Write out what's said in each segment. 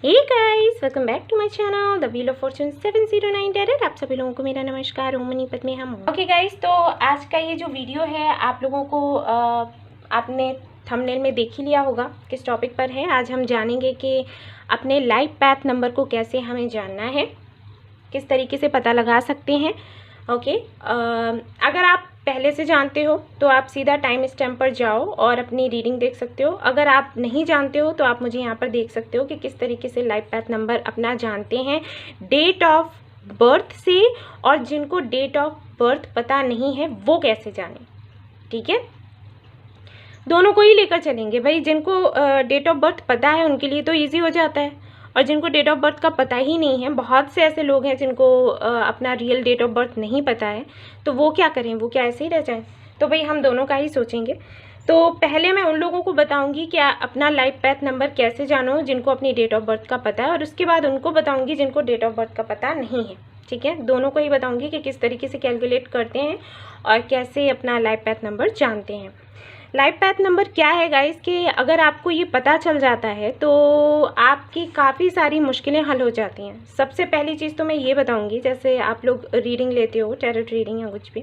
Hey guys, welcome back to my channel the wheel of fortune 709 डेरेट। आप सभी लोगों को मेरा नमस्कार। मनीपत में हम ओके गाइस, तो आज का ये जो वीडियो है आप लोगों को आपने थंबनेल में देख ही लिया होगा किस टॉपिक पर है। आज हम जानेंगे कि अपने लाइफ पाथ नंबर को कैसे हमें जानना है, किस तरीके से पता लगा सकते हैं। ओके, अगर आप पहले से जानते हो तो आप सीधा टाइम स्टैम्प पर जाओ और अपनी रीडिंग देख सकते हो। अगर आप नहीं जानते हो तो आप मुझे यहाँ पर देख सकते हो कि किस तरीके से लाइफ पाथ नंबर अपना जानते हैं डेट ऑफ बर्थ से, और जिनको डेट ऑफ बर्थ पता नहीं है वो कैसे जाने। ठीक है, दोनों को ही लेकर चलेंगे भाई। जिनको डेट ऑफ बर्थ पता है उनके लिए तो ईजी हो जाता है, और जिनको डेट ऑफ बर्थ का पता ही नहीं है, बहुत से ऐसे लोग हैं जिनको अपना रियल डेट ऑफ बर्थ नहीं पता है, तो वो क्या करें, वो क्या ऐसे ही रह जाए। तो भाई हम दोनों का ही सोचेंगे। तो पहले मैं उन लोगों को बताऊंगी कि अपना लाइफ पाथ नंबर कैसे जानो जिनको अपनी डेट ऑफ बर्थ का पता है, और उसके बाद उनको बताऊंगी जिनको डेट ऑफ बर्थ का पता नहीं है। ठीक है, दोनों को ही बताऊंगी कि किस तरीके से कैलकुलेट करते हैं और कैसे अपना लाइफ पाथ नंबर जानते हैं। लाइफ पाथ नंबर क्या है गाइस, कि अगर आपको ये पता चल जाता है तो आपकी काफ़ी सारी मुश्किलें हल हो जाती हैं। सबसे पहली चीज़ तो मैं ये बताऊंगी, जैसे आप लोग रीडिंग लेते हो, टैरोट रीडिंग या कुछ भी,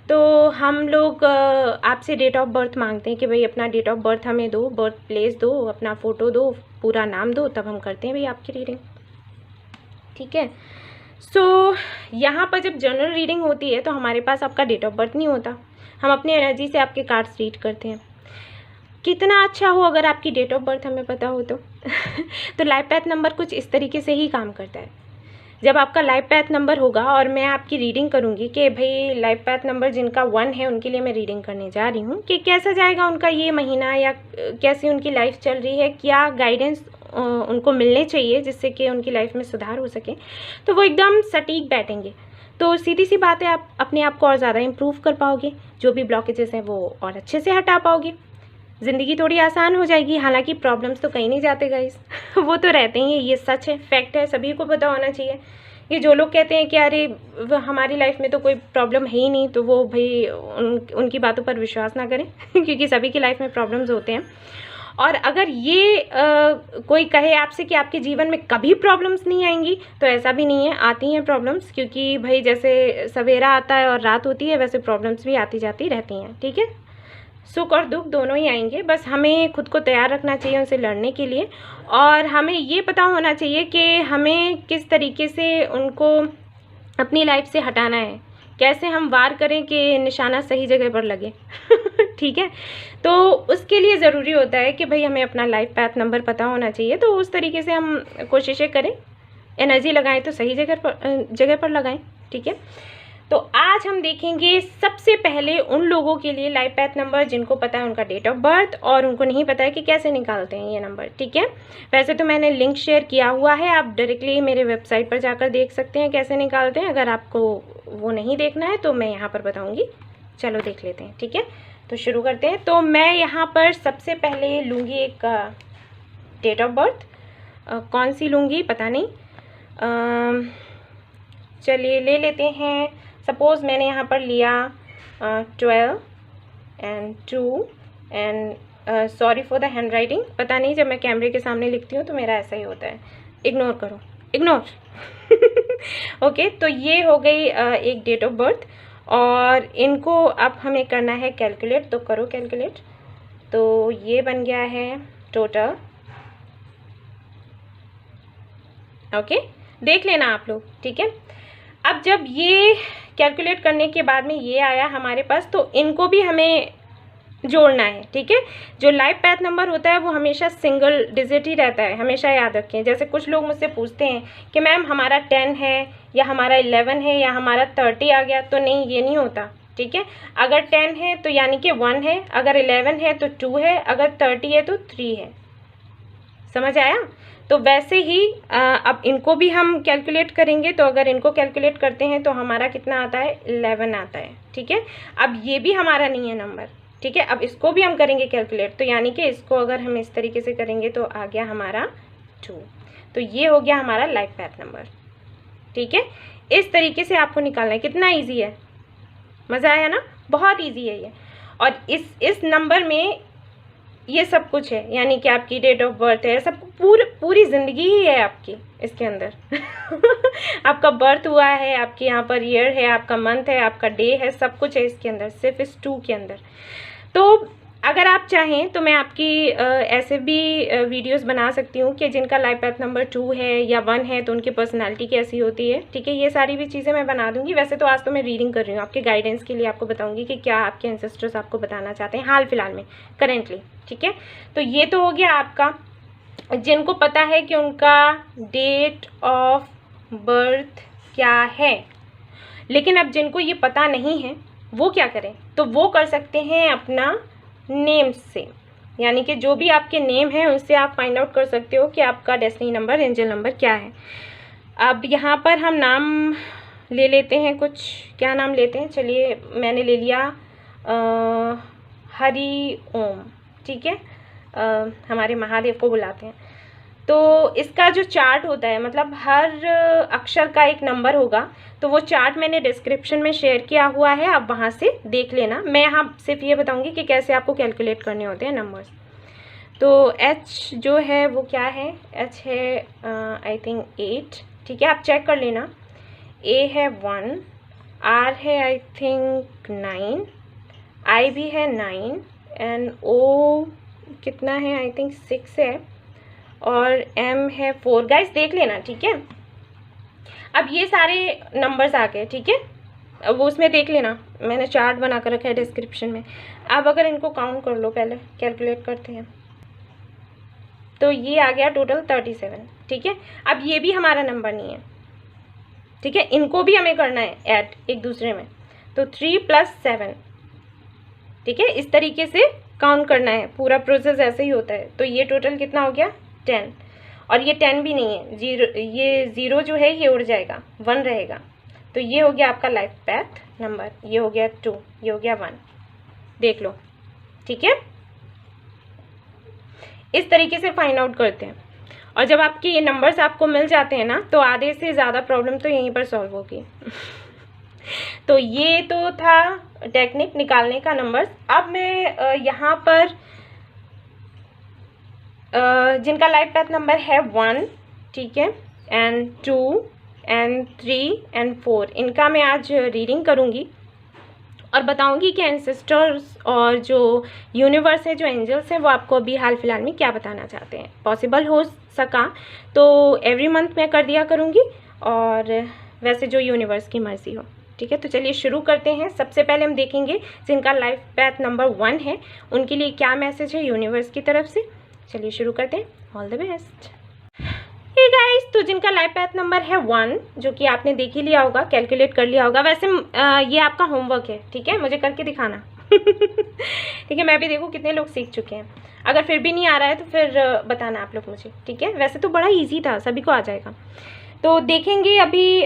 तो हम लोग आपसे डेट ऑफ बर्थ मांगते हैं कि भाई अपना डेट ऑफ बर्थ हमें दो, बर्थ प्लेस दो, अपना फ़ोटो दो, पूरा नाम दो, तब हम करते हैं भाई आपकी रीडिंग। ठीक है, सो यहाँ पर जब जनरल रीडिंग होती है तो हमारे पास आपका डेट ऑफ बर्थ नहीं होता, हम अपनी एनर्जी से आपके कार्ड्स रीड करते हैं। कितना अच्छा हो अगर आपकी डेट ऑफ बर्थ हमें पता हो तो तो लाइफ पाथ नंबर कुछ इस तरीके से ही काम करता है। जब आपका लाइफ पाथ नंबर होगा और मैं आपकी रीडिंग करूंगी कि भाई लाइफ पाथ नंबर जिनका 1 है उनके लिए मैं रीडिंग करने जा रही हूँ कि कैसा जाएगा उनका ये महीना, या कैसी उनकी लाइफ चल रही है, क्या गाइडेंस उनको मिलने चाहिए जिससे कि उनकी लाइफ में सुधार हो सके, तो वो एकदम सटीक बैठेंगे। तो सीधी सी बात है, आप अपने आप को और ज़्यादा इम्प्रूव कर पाओगे, जो भी ब्लॉकेजेस हैं वो और अच्छे से हटा पाओगे, ज़िंदगी थोड़ी आसान हो जाएगी। हालांकि प्रॉब्लम्स तो कहीं नहीं जाते गाइस वो तो रहते ही हैं, ये सच है, फैक्ट है, सभी को पता होना चाहिए। ये जो लोग कहते हैं कि अरे हमारी लाइफ में तो कोई प्रॉब्लम है ही नहीं, तो वो भाई उनकी बातों पर विश्वास ना करें क्योंकि सभी की लाइफ में प्रॉब्लम्स होते हैं। और अगर ये कोई कहे आपसे कि आपके जीवन में कभी प्रॉब्लम्स नहीं आएंगी, तो ऐसा भी नहीं है, आती हैं प्रॉब्लम्स, क्योंकि भाई जैसे सवेरा आता है और रात होती है वैसे प्रॉब्लम्स भी आती जाती रहती हैं। ठीक है, सुख और दुख दोनों ही आएंगे, बस हमें खुद को तैयार रखना चाहिए उनसे लड़ने के लिए, और हमें ये पता होना चाहिए कि हमें किस तरीके से उनको अपनी लाइफ से हटाना है, कैसे हम वार करें कि निशाना सही जगह पर लगे ठीक है, तो उसके लिए ज़रूरी होता है कि भाई हमें अपना लाइफ पाथ नंबर पता होना चाहिए। तो उस तरीके से हम कोशिशें करें, एनर्जी लगाएं तो सही जगह पर लगाएं। ठीक है, तो आज हम देखेंगे सबसे पहले उन लोगों के लिए लाइफ पाथ नंबर जिनको पता है उनका डेट ऑफ बर्थ, और उनको नहीं पता है कि कैसे निकालते हैं ये नंबर। ठीक है, वैसे तो मैंने लिंक शेयर किया हुआ है, आप डायरेक्टली मेरे वेबसाइट पर जाकर देख सकते हैं कैसे निकालते हैं। अगर आपको वो नहीं देखना है तो मैं यहाँ पर बताऊँगी, चलो देख लेते हैं। ठीक है, तो शुरू करते हैं। तो मैं यहाँ पर सबसे पहले लूँगी एक डेट ऑफ बर्थ, कौन सी लूँगी पता नहीं, चलिए ले लेते हैं। सपोज़ मैंने यहाँ पर लिया 12 and 2 and sorry for the hand writing, पता नहीं जब मैं कैमरे के सामने लिखती हूँ तो मेरा ऐसा ही होता है, इग्नोर करो, इग्नोर ओके, तो ये हो गई एक डेट ऑफ बर्थ, और इनको अब हमें करना है कैलकुलेट, तो करो कैलकुलेट। तो ये बन गया है टोटल। ओके, देख लेना आप लोग। ठीक है, अब जब ये कैलकुलेट करने के बाद में ये आया हमारे पास, तो इनको भी हमें जोड़ना है। ठीक है, जो लाइफ पाथ नंबर होता है वो हमेशा सिंगल डिजिट ही रहता है, हमेशा याद रखें। जैसे कुछ लोग मुझसे पूछते हैं कि मैम हमारा 10 है या हमारा 11 है या हमारा 30 आ गया, तो नहीं, ये नहीं होता। ठीक है, अगर 10 है तो यानी कि 1 है, अगर 11 है तो 2 है, अगर 30 है तो 3 है। समझ आया? तो वैसे ही अब इनको भी हम कैलकुलेट करेंगे, तो अगर इनको कैलकुलेट करते हैं तो हमारा कितना आता है, 11 आता है। ठीक है, अब ये भी हमारा नहीं है नंबर। ठीक है, अब इसको भी हम करेंगे कैलकुलेट, तो यानी कि इसको अगर हम इस तरीके से करेंगे तो आ गया हमारा 2, तो ये हो गया हमारा लाइफ पाथ नंबर। ठीक है, इस तरीके से आपको निकालना है। कितना ईजी है, मज़ा आया ना, बहुत ईजी है ये। और इस नंबर में ये सब कुछ है, यानी कि आपकी डेट ऑफ बर्थ है, सब पूरी ज़िंदगी ही है आपकी इसके अंदर। आपका बर्थ हुआ है, आपके यहाँ पर ईयर है, आपका मंथ है, आपका डे है, सब कुछ है इसके अंदर, सिर्फ इस 2 के अंदर। तो अगर आप चाहें तो मैं आपकी ऐसे भी वीडियोस बना सकती हूँ कि जिनका लाइफ पाथ नंबर 2 है या 1 है तो उनकी पर्सनालिटी कैसी होती है, ठीक है। ये सारी भी चीज़ें मैं बना दूँगी। वैसे तो आज तो मैं रीडिंग कर रही हूँ, आपके गाइडेंस के लिए आपको बताऊँगी कि क्या आपके एंसेस्टर्स आपको बताना चाहते हैं हाल फिलहाल में, करेंटली, ठीक है। तो ये तो हो गया आपका, जिनको पता है कि उनका डेट ऑफ बर्थ क्या है। लेकिन अब जिनको ये पता नहीं है वो क्या करें, तो वो कर सकते हैं अपना नेम्स से, यानी कि जो भी आपके नेम हैं उससे आप फाइंड आउट कर सकते हो कि आपका डेस्टिनी नंबर, एंजल नंबर क्या है। अब यहाँ पर हम नाम ले लेते हैं कुछ, क्या नाम लेते हैं, चलिए मैंने ले लिया हरि ओम, ठीक है। हमारे महादेव को बुलाते हैं। तो इसका जो चार्ट होता है, मतलब हर अक्षर का एक नंबर होगा, तो वो चार्ट मैंने डिस्क्रिप्शन में शेयर किया हुआ है, आप वहाँ से देख लेना। मैं यहाँ सिर्फ ये बताऊँगी कि कैसे आपको कैलकुलेट करने होते हैं नंबर्स। तो एच जो है वो क्या है, एच है आई थिंक 8, ठीक है, आप चेक कर लेना। ए है 1, आर है आई थिंक 9, आई भी है 9, एंड ओ कितना है, आई थिंक 6 है, और एम है 4। गाइस देख लेना, ठीक है। अब ये सारे नंबर्स आ गए, ठीक है, वो उसमें देख लेना, मैंने चार्ट बना कर रखा है डिस्क्रिप्शन में। अब अगर इनको काउंट कर लो, पहले कैलकुलेट करते हैं, तो ये आ गया टोटल 37, ठीक है। अब ये भी हमारा नंबर नहीं है, ठीक है, इनको भी हमें करना है ऐड एक दूसरे में, तो 3 + 7, ठीक है, इस तरीके से काउंट करना है। पूरा प्रोसेस ऐसे ही होता है। तो ये टोटल कितना हो गया 10, और ये 10 भी नहीं है, 0, ये 0 जो है ये उड़ जाएगा, 1 रहेगा। तो ये हो गया आपका लाइफ पैथ नंबर, ये हो गया 2, ये हो गया 1, देख लो, ठीक है। इस तरीके से फाइंड आउट करते हैं, और जब आपके ये नंबर्स आपको मिल जाते हैं ना, तो आधे से ज़्यादा प्रॉब्लम तो यहीं पर सॉल्व होगी। तो ये तो था टेक्निक निकालने का नंबर्स। अब मैं यहाँ पर जिनका लाइफ पैथ नंबर है 1, ठीक है, एंड 2 एंड 3 एंड 4, इनका मैं आज रीडिंग करूँगी और बताऊँगी कि एंसेस्टर्स और जो यूनिवर्स है, जो एंजल्स हैं, वो आपको अभी हाल फिलहाल में क्या बताना चाहते हैं। पॉसिबल हो सका तो एवरी मंथ मैं कर दिया करूँगी, और वैसे जो यूनिवर्स की मर्ज़ी हो, ठीक है। तो चलिए शुरू करते हैं। सबसे पहले हम देखेंगे जिनका लाइफ पैथ नंबर 1 है उनके लिए क्या मैसेज है यूनिवर्स की तरफ से। चलिए शुरू करते हैं। All the best. Hey guys, तो जिनका लाइफ पैथ नंबर है 1, जो कि आपने देख ही लिया होगा, कैलकुलेट कर लिया होगा। वैसे ये आपका होमवर्क है, ठीक है, मुझे करके दिखाना। ठीक है, मैं भी देखूँ कितने लोग सीख चुके हैं। अगर फिर भी नहीं आ रहा है तो फिर बताना आप लोग मुझे, ठीक है। वैसे तो बड़ा ईजी था, सभी को आ जाएगा। तो देखेंगे अभी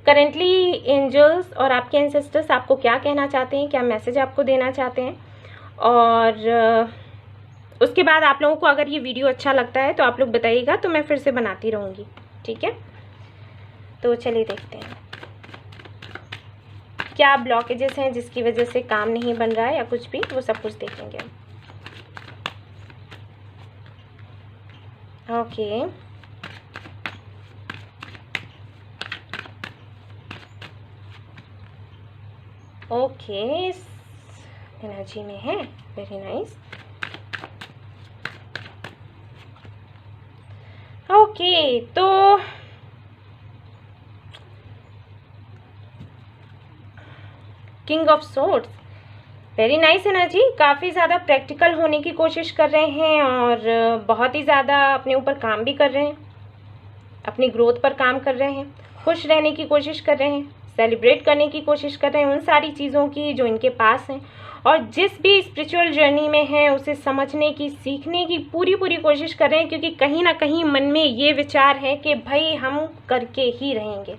करेंटली एंजल्स और आपके एंसेस्टर्स आपको क्या कहना चाहते हैं, क्या मैसेज आपको देना चाहते हैं। और उसके बाद आप लोगों को अगर ये वीडियो अच्छा लगता है तो आप लोग बताइएगा, तो मैं फिर से बनाती रहूँगी, ठीक है। तो चलिए देखते हैं क्या ब्लॉकेजेस हैं जिसकी वजह से काम नहीं बन रहा है या कुछ भी, वो सब कुछ देखेंगे हम। ओके, ओके, इस एनर्जी में है, वेरी नाइस। ओके, तो king of swords, very nice energy. काफ़ी ज़्यादा प्रैक्टिकल होने की कोशिश कर रहे हैं और बहुत ही ज़्यादा अपने ऊपर काम भी कर रहे हैं, अपनी ग्रोथ पर काम कर रहे हैं, खुश रहने की कोशिश कर रहे हैं, सेलिब्रेट करने की कोशिश कर रहे हैं उन सारी चीज़ों की जो इनके पास हैं, और जिस भी स्पिरिचुअल जर्नी में हैं उसे समझने की, सीखने की पूरी कोशिश कर रहे हैं, क्योंकि कहीं ना कहीं मन में ये विचार है कि भाई हम करके ही रहेंगे।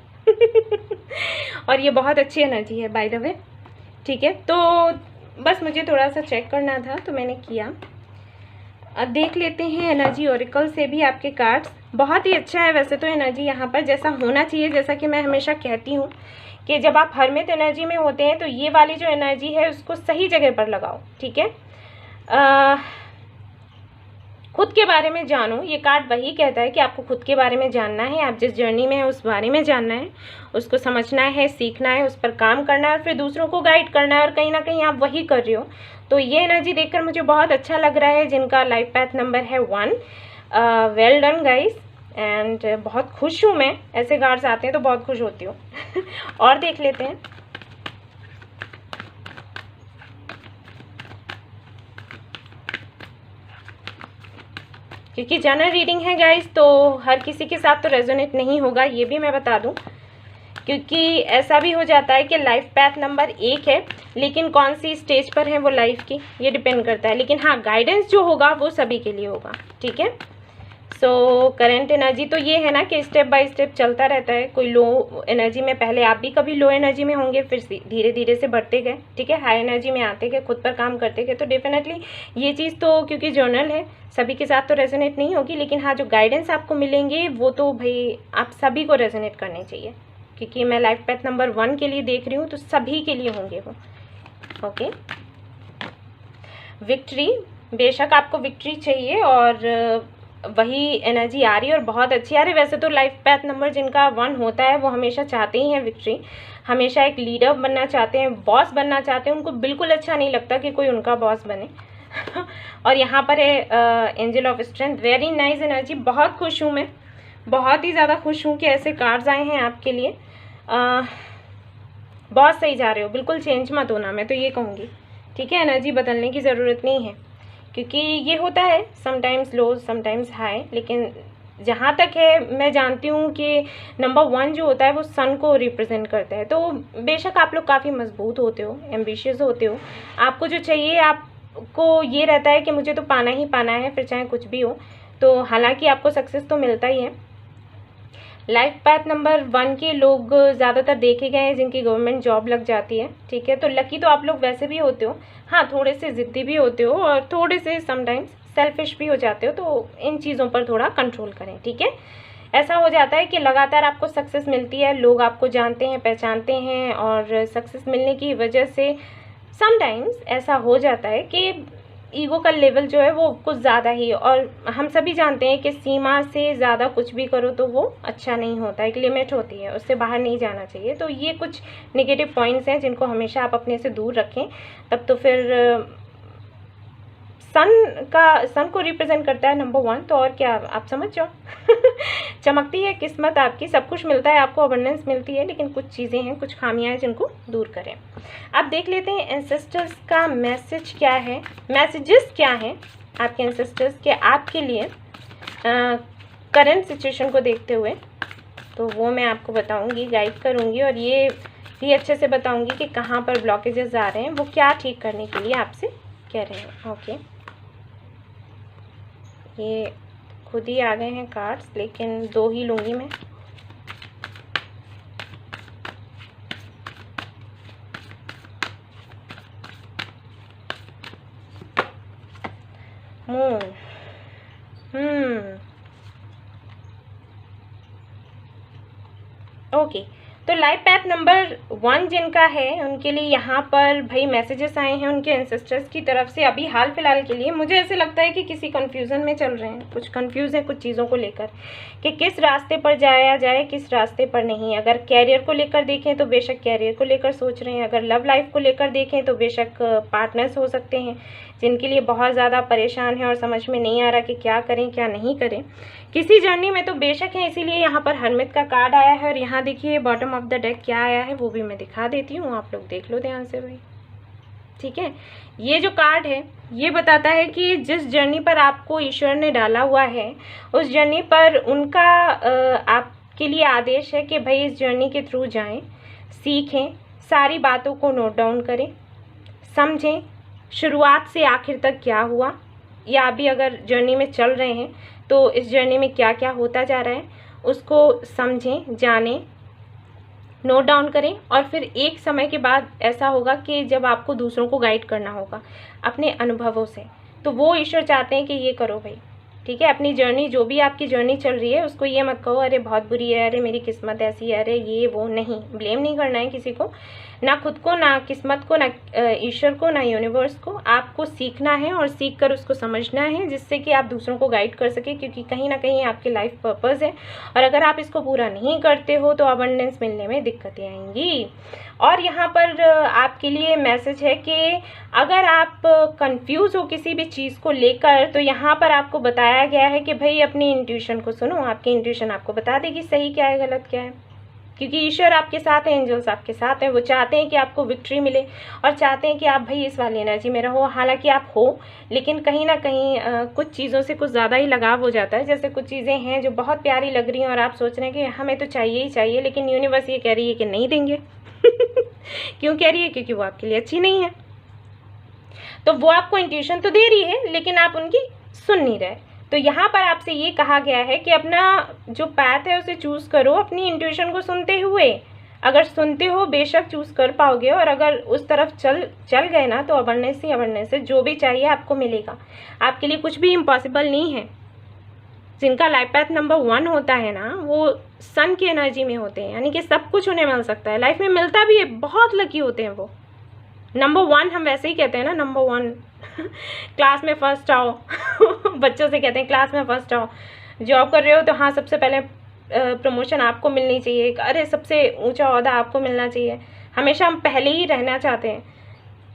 और ये बहुत अच्छी एनर्जी है बाय द वे, ठीक है। तो बस मुझे थोड़ा सा चेक करना था तो मैंने किया। अब देख लेते हैं एनर्जी ओरेकल से भी आपके कार्ड्स। बहुत ही अच्छा है वैसे तो एनर्जी यहाँ पर, जैसा होना चाहिए, जैसा कि मैं हमेशा कहती हूँ कि जब आप हरमित एनर्जी में होते हैं तो ये वाली जो एनर्जी है उसको सही जगह पर लगाओ, ठीक है। खुद के बारे में जानो, ये कार्ड वही कहता है कि आपको खुद के बारे में जानना है, आप जिस जर्नी में है उस बारे में जानना है, उसको समझना है, सीखना है, उस पर काम करना है और फिर दूसरों को गाइड करना है, और कहीं ना कहीं आप वही कर रहे हो। तो ये एनर्जी देखकर मुझे बहुत अच्छा लग रहा है जिनका लाइफ पैथ नंबर है 1। वेल डन गाइस, एंड बहुत खुश हूँ मैं, ऐसे कार्ड्स आते हैं तो बहुत खुश होती हूँ। और देख लेते हैं। क्योंकि जनरल रीडिंग है गाइस, तो हर किसी के साथ तो रेजोनेट नहीं होगा, ये भी मैं बता दूं। क्योंकि ऐसा भी हो जाता है कि लाइफ पैथ नंबर 1 है लेकिन कौन सी स्टेज पर है वो लाइफ की, ये डिपेंड करता है। लेकिन हाँ, गाइडेंस जो होगा वो सभी के लिए होगा, ठीक है। सो करंट एनर्जी तो ये है ना कि स्टेप बाय स्टेप चलता रहता है। कोई लो एनर्जी में, पहले आप भी कभी लो एनर्जी में होंगे, फिर धीरे धीरे से बढ़ते गए, ठीक है, हाई एनर्जी में आते गए, खुद पर काम करते गए। तो डेफिनेटली ये चीज़ तो, क्योंकि जर्नल है, सभी के साथ तो रेजोनेट नहीं होगी, लेकिन हाँ जो गाइडेंस आपको मिलेंगे वो तो भाई आप सभी को रेजोनेट करने चाहिए। क्योंकि मैं लाइफ पैथ नंबर 1 के लिए देख रही हूँ तो सभी के लिए होंगे वो, ओके। विक्ट्री, बेशक आपको विक्ट्री चाहिए और वही एनर्जी आ रही है और बहुत अच्छी आ रही है। वैसे तो लाइफ पैथ नंबर जिनका 1 होता है वो हमेशा चाहते ही हैं विक्ट्री, हमेशा एक लीडर बनना चाहते हैं, बॉस बनना चाहते हैं। उनको बिल्कुल अच्छा नहीं लगता कि कोई उनका बॉस बने। और यहाँ पर है angel of strength, very nice energy. बहुत खुश हूँ मैं, बहुत ही ज़्यादा खुश हूँ कि ऐसे कार्ड्स आए हैं आपके लिए। बहुत सही जा रहे हो, बिल्कुल चेंज मत होना, मैं तो ये कहूँगी, ठीक है। एनर्जी बदलने की ज़रूरत नहीं है, क्योंकि ये होता है समटाइम्स लो समटाइम्स हाई। लेकिन जहाँ तक है मैं जानती हूँ कि नंबर 1 जो होता है वो सन को रिप्रेजेंट करता है। तो बेशक आप लोग काफ़ी मजबूत होते हो, एम्बिशियस होते हो, आपको जो चाहिए आपको ये रहता है कि मुझे तो पाना ही पाना है, फिर चाहे कुछ भी हो। तो हालांकि आपको सक्सेस तो मिलता ही है। लाइफ पैथ नंबर 1 के लोग ज़्यादातर देखे गए हैं जिनकी गवर्नमेंट जॉब लग जाती है, ठीक है। तो लकी तो आप लोग वैसे भी होते हो, हाँ थोड़े से ज़िद्दी भी होते हो और थोड़े से समटाइम्स सेल्फिश भी हो जाते हो। तो इन चीज़ों पर थोड़ा कंट्रोल करें, ठीक है। ऐसा हो जाता है कि लगातार आपको सक्सेस मिलती है, लोग आपको जानते हैं, पहचानते हैं, और सक्सेस मिलने की वजह से समटाइम्स ऐसा हो जाता है कि ईगो का लेवल जो है वो कुछ ज़्यादा ही, और हम सभी जानते हैं कि सीमा से ज़्यादा कुछ भी करो तो वो अच्छा नहीं होता, एक लिमिट होती है, उससे बाहर नहीं जाना चाहिए। तो ये कुछ नेगेटिव पॉइंट्स हैं जिनको हमेशा आप अपने से दूर रखें। तब तो फिर सन को रिप्रेजेंट करता है नंबर 1, तो और क्या आप समझ जाओ। चमकती है किस्मत आपकी, सब कुछ मिलता है आपको, अबंडेंस मिलती है, लेकिन कुछ चीज़ें हैं, कुछ खामियां हैं जिनको दूर करें। अब देख लेते हैं एंसेस्टर्स का मैसेज क्या है, मैसेजेस क्या हैं आपके एंसेस्टर्स के आपके लिए करंट सिचुएशन को देखते हुए। तो वो मैं आपको बताऊंगी, गाइड करूंगी, और ये भी अच्छे से बताऊंगी कि कहाँ पर ब्लॉकेजेस आ रहे हैं, वो क्या ठीक करने के लिए आपसे कह रहे हैं, ओके। ये खुद ही आ गए हैं कार्ड्स, लेकिन 2 ही लूँगी मैं। ओके। तो लाइफ पैथ नंबर 1 जिनका है उनके लिए यहाँ पर भाई मैसेजेस आए हैं उनके एंसेस्टर्स की तरफ से। अभी हाल फिलहाल के लिए मुझे ऐसे लगता है कि किसी कंफ्यूजन में चल रहे हैं, कुछ कंफ्यूज है कुछ चीज़ों को लेकर कि किस रास्ते पर जाया जाए, किस रास्ते पर नहीं। अगर कैरियर को लेकर देखें तो बेशक कैरियर को लेकर सोच रहे हैं, अगर लव लाइफ को लेकर देखें तो बेशक पार्टनर्स हो सकते हैं जिनके लिए बहुत ज़्यादा परेशान है और समझ में नहीं आ रहा कि क्या करें क्या नहीं करें। किसी जर्नी में तो बेशक है, इसीलिए यहाँ पर हरमित का कार्ड आया है। और यहाँ देखिए बॉटम ऑफ द डेक क्या आया है वो भी मैं दिखा देती हूँ, आप लोग देख लो ध्यान से भाई, ठीक है। ये जो कार्ड है ये बताता है कि जिस जर्नी पर आपको ईश्वर ने डाला हुआ है उस जर्नी पर उनका आपके लिए आदेश है कि भाई इस जर्नी के थ्रू जाएं, सीखें, सारी बातों को नोट डाउन करें, समझें शुरुआत से आखिर तक क्या हुआ, या अभी अगर जर्नी में चल रहे हैं तो इस जर्नी में क्या क्या होता जा रहा है उसको समझें, जानें, नोट डाउन करें। और फिर एक समय के बाद ऐसा होगा कि जब आपको दूसरों को गाइड करना होगा अपने अनुभवों से, तो वो ईश्वर चाहते हैं कि ये करो भाई, ठीक है। अपनी जर्नी, जो भी आपकी जर्नी चल रही है, उसको ये मत कहो अरे बहुत बुरी है, अरे मेरी किस्मत ऐसी है, अरे ये वो, नहीं, ब्लेम नहीं करना है किसी को, ना खुद को, ना किस्मत को, ना ईश्वर को, ना यूनिवर्स को। आपको सीखना है और सीख कर उसको समझना है, जिससे कि आप दूसरों को गाइड कर सके, क्योंकि कहीं ना कहीं आपकी लाइफ पर्पस है। और अगर आप इसको पूरा नहीं करते हो तो अबंडेंस मिलने में दिक्कतें आएंगी। और यहाँ पर आपके लिए मैसेज है कि अगर आप कंफ्यूज हो किसी भी चीज़ को लेकर, तो यहाँ पर आपको बताया गया है कि भाई अपनी इंट्यूशन को सुनो। आपकी इंट्यूशन आपको बता देगी सही क्या है, गलत क्या है, क्योंकि ईश्वर आपके साथ है, एंजल्स आपके साथ हैं। वो चाहते हैं कि आपको विक्ट्री मिले और चाहते हैं कि आप भाई इस वाली एनर्जी में रहो। हालांकि आप हो, लेकिन कहीं ना कहीं कुछ चीज़ों से कुछ ज़्यादा ही लगाव हो जाता है। जैसे कुछ चीज़ें हैं जो बहुत प्यारी लग रही हैं और आप सोच रहे हैं कि हमें तो चाहिए ही चाहिए, लेकिन यूनिवर्स ये कह रही है कि नहीं देंगे। क्यों कह रही है? क्योंकि वो आपके लिए अच्छी नहीं है। तो वो आपको इंट्यूशन तो दे रही है, लेकिन आप उनकी सुन नहीं रहे। तो यहाँ पर आपसे ये कहा गया है कि अपना जो पाथ है उसे चूज़ करो अपनी इंट्यूशन को सुनते हुए। अगर सुनते हो बेशक चूज़ कर पाओगे, और अगर उस तरफ चल गए ना, तो अवेयरनेस ही अवेयरनेस है। जो भी चाहिए आपको मिलेगा। आपके लिए कुछ भी इम्पॉसिबल नहीं है। जिनका लाइफ पाथ नंबर 1 होता है ना, वो सन की एनर्जी में होते हैं, यानी कि सब कुछ उन्हें मिल सकता है। लाइफ में मिलता भी है, बहुत लकी होते हैं वो। नंबर 1 हम वैसे ही कहते हैं ना, नंबर 1 क्लास में फर्स्ट आओ। बच्चों से कहते हैं क्लास में फर्स्ट आओ। जॉब कर रहे हो तो हाँ, सबसे पहले प्रमोशन आपको मिलनी चाहिए, अरे सबसे ऊंचा ओहदा आपको मिलना चाहिए। हमेशा हम पहले ही रहना चाहते हैं,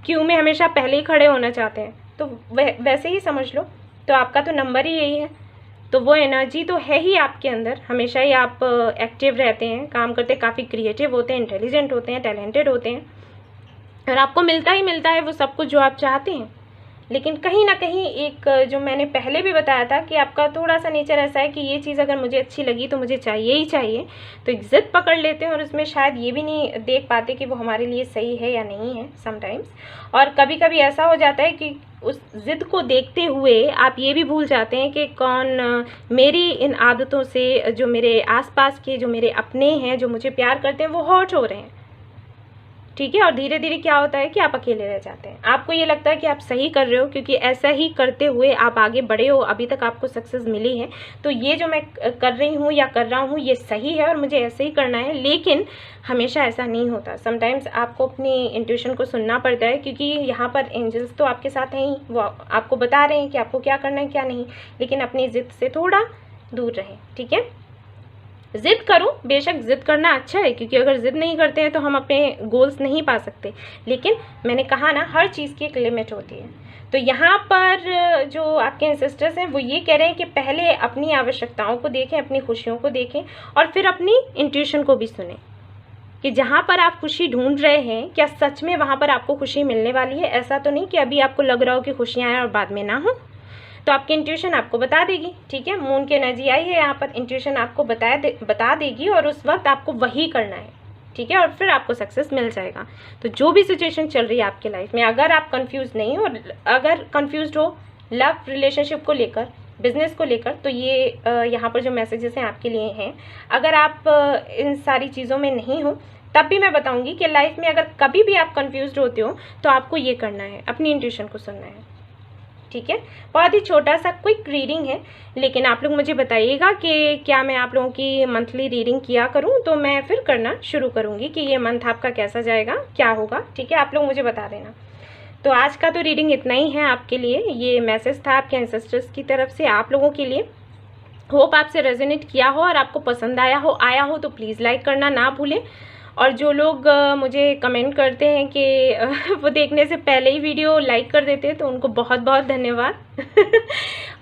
क्यू में हमेशा पहले ही खड़े होना चाहते हैं। तो वैसे ही समझ लो, तो आपका तो नंबर ही यही है। तो वो एनर्जी तो है ही आपके अंदर, हमेशा ही आप एक्टिव रहते हैं, काम करते, काफ़ी क्रिएटिव होते हैं, इंटेलिजेंट होते हैं, टैलेंटेड होते हैं, और आपको मिलता ही मिलता है वो सब कुछ जो आप चाहते हैं। लेकिन कहीं ना कहीं एक, जो मैंने पहले भी बताया था कि आपका थोड़ा सा नेचर ऐसा है कि ये चीज़ अगर मुझे अच्छी लगी तो मुझे चाहिए ही चाहिए। तो एक ज़िद पकड़ लेते हैं और उसमें शायद ये भी नहीं देख पाते कि वो हमारे लिए सही है या नहीं है समटाइम्स। और कभी कभी ऐसा हो जाता है कि उस ज़िद को देखते हुए आप ये भी भूल जाते हैं कि कौन मेरी इन आदतों से, जो मेरे आसपास के, जो मेरे अपने हैं, जो मुझे प्यार करते हैं, वो हर्ट हो रहे हैं। ठीक है। और धीरे धीरे क्या होता है कि आप अकेले रह जाते हैं। आपको ये लगता है कि आप सही कर रहे हो, क्योंकि ऐसा ही करते हुए आप आगे बढ़े हो, अभी तक आपको सक्सेस मिली है। तो ये जो मैं कर रही हूँ या कर रहा हूँ, ये सही है और मुझे ऐसे ही करना है। लेकिन हमेशा ऐसा नहीं होता। समटाइम्स आपको अपनी इंट्यूशन को सुनना पड़ता है, क्योंकि यहाँ पर एंजल्स तो आपके साथ हैं ही, वो आपको बता रहे हैं कि आपको क्या करना है क्या नहीं। लेकिन अपनी ज़िद से थोड़ा दूर रहें। ठीक है। ज़िद करो, बेशक ज़िद करना अच्छा है, क्योंकि अगर ज़िद नहीं करते हैं तो हम अपने गोल्स नहीं पा सकते। लेकिन मैंने कहा ना, हर चीज़ की एक लिमिट होती है। तो यहाँ पर जो आपके एंसेस्टर्स हैं वो ये कह रहे हैं कि पहले अपनी आवश्यकताओं को देखें, अपनी खुशियों को देखें, और फिर अपनी इंट्यूशन को भी सुनें कि जहाँ पर आप खुशी ढूंढ रहे हैं, क्या सच में वहाँ पर आपको खुशी मिलने वाली है। ऐसा तो नहीं कि अभी आपको लग रहा हो कि खुशियाँ आएँ और बाद में ना हो। तो आपकी इंट्यूशन आपको बता देगी। ठीक है। मून की एनर्जी आई है यहाँ पर, इंट्यूशन आपको बता देगी, और उस वक्त आपको वही करना है। ठीक है। और फिर आपको सक्सेस मिल जाएगा। तो जो भी सिचुएशन चल रही है आपके लाइफ में, अगर आप कंफ्यूज नहीं हो, अगर कंफ्यूज हो लव रिलेशनशिप को लेकर, बिजनेस को लेकर, तो ये यहाँ पर जो मैसेजेस हैं आपके लिए हैं। अगर आप इन सारी चीज़ों में नहीं हो, तब भी मैं बताऊंगी कि लाइफ में अगर कभी भी आप कंफ्यूज होते हो तो आपको ये करना है, अपनी इंट्यूशन को सुनना है। ठीक है। बहुत ही छोटा सा क्विक रीडिंग है, लेकिन आप लोग मुझे बताइएगा कि क्या मैं आप लोगों की मंथली रीडिंग किया करूं, तो मैं फिर करना शुरू करूंगी कि ये मंथ आपका कैसा जाएगा, क्या होगा। ठीक है। आप लोग मुझे बता देना। तो आज का तो रीडिंग इतना ही है आपके लिए। ये मैसेज था आपके एंसेस्टर्स की तरफ से आप लोगों के लिए। होप आपसे रेजोनेट किया हो और आपको पसंद आया हो तो प्लीज़ लाइक करना ना भूलें। और जो लोग मुझे कमेंट करते हैं कि वो देखने से पहले ही वीडियो लाइक कर देते हैं, तो उनको बहुत बहुत धन्यवाद।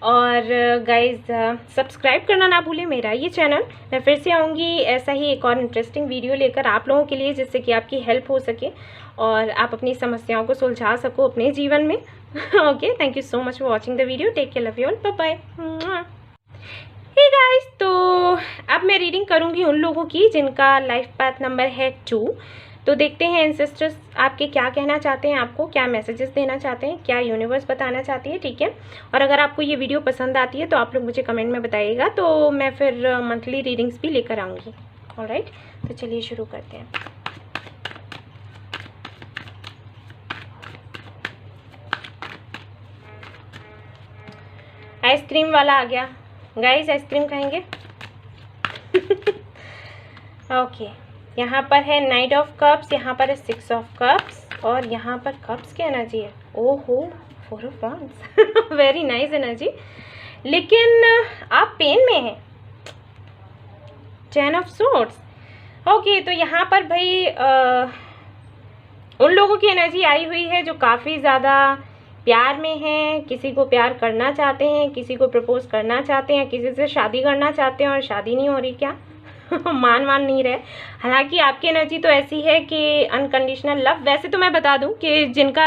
और गाइज़ सब्सक्राइब करना ना भूलें मेरा ये चैनल। मैं फिर से आऊँगी ऐसा ही एक और इंटरेस्टिंग वीडियो लेकर आप लोगों के लिए, जिससे कि आपकी हेल्प हो सके और आप अपनी समस्याओं को सुलझा सको अपने जीवन में। Okay, thank you so much for watching the video. Take care, love you all, bye bye. Hey guys, तो अब मैं रीडिंग करूंगी उन लोगों की जिनका लाइफ पाथ नंबर है 2। तो देखते हैं एंसेस्टर्स आपके क्या कहना चाहते हैं, आपको क्या मैसेजेस देना चाहते हैं, क्या यूनिवर्स बताना चाहती है। ठीक है। और अगर आपको ये वीडियो पसंद आती है तो आप लोग मुझे कमेंट में बताइएगा, तो मैं फिर मंथली रीडिंग्स भी लेकर आऊँगी। ऑलराइट, तो चलिए शुरू करते हैं। आइसक्रीम वाला आ गया गाइस, आइसक्रीम खाएंगे। ओके, यहाँ पर है नाइट ऑफ कप्स, यहाँ पर है 6 ऑफ कप्स और यहाँ पर कप्स की एनर्जी है। ओहो, 4 of wands. Very nice energy, लेकिन आप पेन में हैं। 10 ऑफ सोर्ड्स। ओके, तो यहाँ पर भाई उन लोगों की एनर्जी आई हुई है जो काफ़ी ज़्यादा प्यार में हैं, किसी को प्यार करना चाहते हैं, किसी को प्रपोज करना चाहते हैं, किसी से शादी करना चाहते हैं और शादी नहीं हो रही क्या? मान नहीं रहे। हालांकि आपकी एनर्जी तो ऐसी है कि अनकंडीशनल लव। वैसे तो मैं बता दूं कि जिनका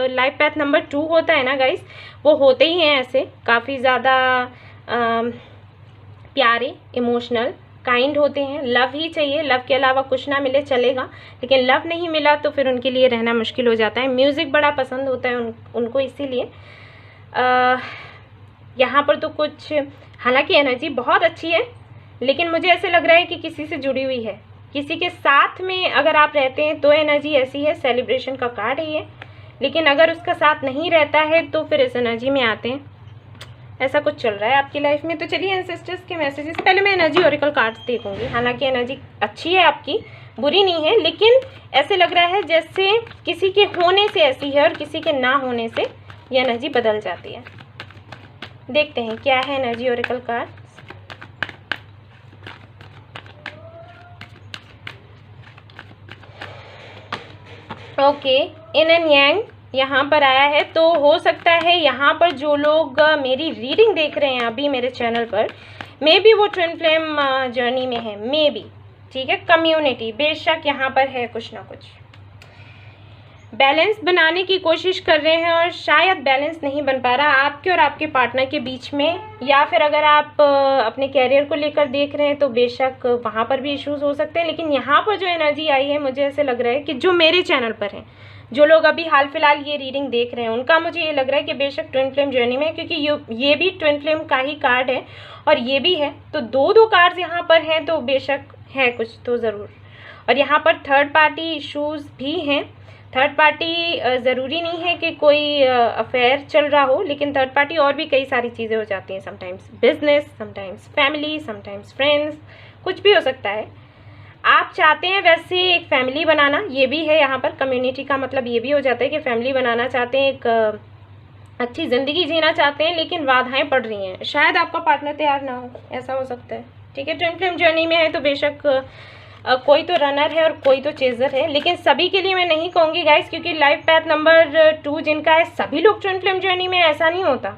लाइफ पैथ नंबर 2 होता है ना गाइस, वो होते ही हैं ऐसे काफ़ी ज़्यादा प्यारे, इमोशनल, काइंड होते हैं। लव ही चाहिए, लव के अलावा कुछ ना मिले चलेगा, लेकिन लव नहीं मिला तो फिर उनके लिए रहना मुश्किल हो जाता है। म्यूज़िक बड़ा पसंद होता है उनको, इसीलिए यहाँ पर तो कुछ, हालांकि एनर्जी बहुत अच्छी है, लेकिन मुझे ऐसे लग रहा है कि किसी से जुड़ी हुई है, किसी के साथ में अगर आप रहते हैं तो एनर्जी ऐसी है। सेलिब्रेशन का कार्ड है ये, लेकिन अगर उसका साथ नहीं रहता है तो फिर इस एनर्जी में आते हैं। ऐसा कुछ चल रहा है आपकी लाइफ में। तो चलिए एंसेस्टर्स के मैसेजेस, पहले मैं एनर्जी ओरेकल कार्ड्स देखूंगी। हालांकि एनर्जी अच्छी है आपकी, बुरी नहीं है, लेकिन ऐसे लग रहा है जैसे किसी के होने से ऐसी है और किसी के ना होने से ये एनर्जी बदल जाती है। देखते हैं क्या है energy Oracle card. Okay, in and yang यहाँ पर आया है, तो हो सकता है यहाँ पर जो लोग मेरी रीडिंग देख रहे हैं अभी मेरे चैनल पर, मे बी वो ट्विन फ्लेम जर्नी में है, मे बी, ठीक है। कम्युनिटी बेशक यहाँ पर है, कुछ ना कुछ बैलेंस बनाने की कोशिश कर रहे हैं और शायद बैलेंस नहीं बन पा रहा आपके और आपके पार्टनर के बीच में, या फिर अगर आप अपने कैरियर को लेकर देख रहे हैं तो बेशक वहाँ पर भी इश्यूज हो सकते हैं। लेकिन यहाँ पर जो एनर्जी आई है, मुझे ऐसे लग रहा है कि जो मेरे चैनल पर हैं, जो लोग अभी हाल फिलहाल ये रीडिंग देख रहे हैं, उनका मुझे ये लग रहा है कि बेशक ट्विन फ्लेम जर्नी में, क्योंकि ये भी ट्विन फ्लेम का ही कार्ड है और ये भी है, तो दो कार्ड्स यहाँ पर हैं, तो बेशक है कुछ तो ज़रूर। और यहाँ पर थर्ड पार्टी इशूज़ भी हैं। थर्ड पार्टी ज़रूरी नहीं है कि कोई अफेयर चल रहा हो, लेकिन थर्ड पार्टी और भी कई सारी चीज़ें हो जाती हैं। Sometimes business, sometimes family, sometimes friends, कुछ भी हो सकता है। आप चाहते हैं वैसे एक फैमिली बनाना, ये भी है यहाँ पर। कम्युनिटी का मतलब ये भी हो जाता है कि फैमिली बनाना चाहते हैं, एक अच्छी ज़िंदगी जीना चाहते हैं, लेकिन बाधाएं पड़ रही हैं। शायद आपका पार्टनर तैयार ना हो, ऐसा हो सकता है, ठीक है। ट्विन फ्लेम जर्नी में है तो बेशक कोई तो रनर है और कोई तो चेजर है, लेकिन सभी के लिए मैं नहीं कहूँगी गाइस, क्योंकि लाइफ पैथ नंबर 2 जिनका है, सभी लोग ट्विन फ्लेम जर्नी में, ऐसा नहीं होता,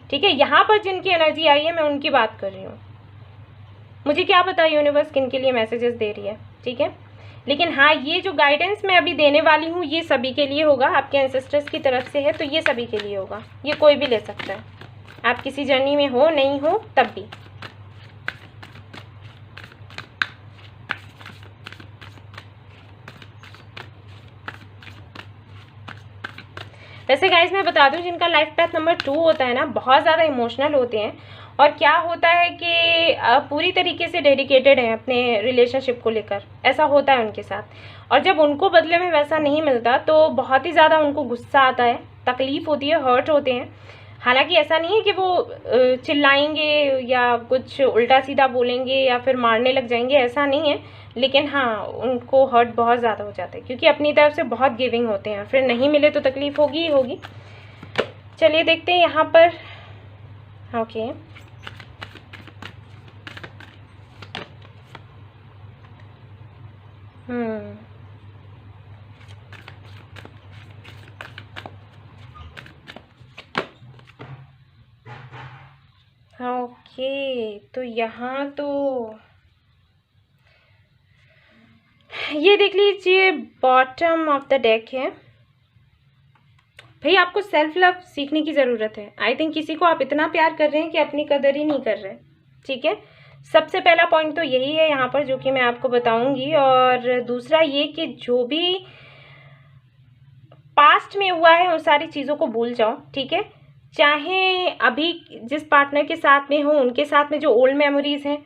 ठीक है। यहाँ पर जिनकी एनर्जी आई है मैं उनकी बात कर रही हूँ। मुझे क्या पता यूनिवर्स किन के लिए मैसेजेस दे रही है, ठीक है। लेकिन हाँ, ये जो गाइडेंस मैं अभी देने वाली हूँ ये सभी के लिए होगा, आपके एंसेस्टर्स की तरफ से है तो ये सभी के लिए होगा, ये कोई भी ले सकता है, आप किसी जर्नी में हो नहीं हो तब भी। वैसे गाइस मैं बता दूं, जिनका लाइफ पैथ नंबर 2 होता है ना, बहुत ज़्यादा इमोशनल होते हैं और क्या होता है कि पूरी तरीके से डेडिकेटेड हैं अपने रिलेशनशिप को लेकर, ऐसा होता है उनके साथ। और जब उनको बदले में वैसा नहीं मिलता तो बहुत ही ज़्यादा उनको गुस्सा आता है, तकलीफ़ होती है, हर्ट होते हैं। हालांकि ऐसा नहीं है कि वो चिल्लाएंगे या कुछ उल्टा सीधा बोलेंगे या फिर मारने लग जाएंगे, ऐसा नहीं है, लेकिन हाँ उनको हर्ट बहुत ज़्यादा हो जाता है, क्योंकि अपनी तरफ से बहुत गिविंग होते हैं, फिर नहीं मिले तो तकलीफ़ होगी ही होगी। चलिए देखते हैं यहाँ पर। ओके, ओके, तो यहाँ तो ये देख लीजिए, बॉटम ऑफ द डेक है। भाई आपको सेल्फ लव सीखने की ज़रूरत है। आई थिंक किसी को आप इतना प्यार कर रहे हैं कि अपनी कदर ही नहीं कर रहे, ठीक है। सबसे पहला पॉइंट तो यही है यहाँ पर जो कि मैं आपको बताऊंगी। और दूसरा ये कि जो भी पास्ट में हुआ है उन सारी चीज़ों को भूल जाओ, ठीक है। चाहे अभी जिस पार्टनर के साथ में हो उनके साथ में जो ओल्ड मेमोरीज हैं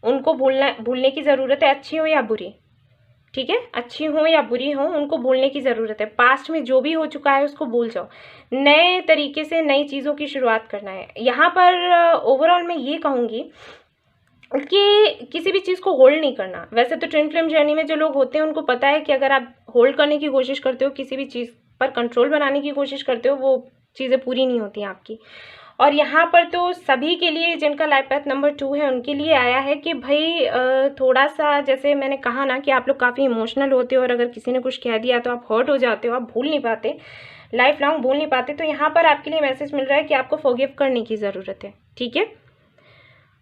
उनको भूलने की ज़रूरत है, अच्छी हो या बुरी, ठीक है, अच्छी हो या बुरी हो, उनको भूलने की ज़रूरत है। पास्ट में जो भी हो चुका है उसको भूल जाओ, नए तरीके से नई चीज़ों की शुरुआत करना है। यहाँ पर ओवरऑल मैं ये कहूँगी कि किसी भी चीज़ को होल्ड नहीं करना। वैसे तो ट्विन फ्लेम जर्नी में जो लोग होते हैं उनको पता है कि अगर आप होल्ड करने की कोशिश करते हो, किसी भी चीज़ पर कंट्रोल बनाने की कोशिश करते हो, वो चीज़ें पूरी नहीं होती हैं आपकी। और यहाँ पर तो सभी के लिए, जिनका लाइफ पाथ नंबर 2 है, उनके लिए आया है कि भाई थोड़ा सा, जैसे मैंने कहा ना कि आप लोग काफ़ी इमोशनल होते हो और अगर किसी ने कुछ कह दिया तो आप हर्ट हो जाते हो, आप भूल नहीं पाते, लाइफ लॉन्ग भूल नहीं पाते। तो यहाँ पर आपके लिए मैसेज मिल रहा है कि आपको फॉरगिव करने की ज़रूरत है, ठीक है।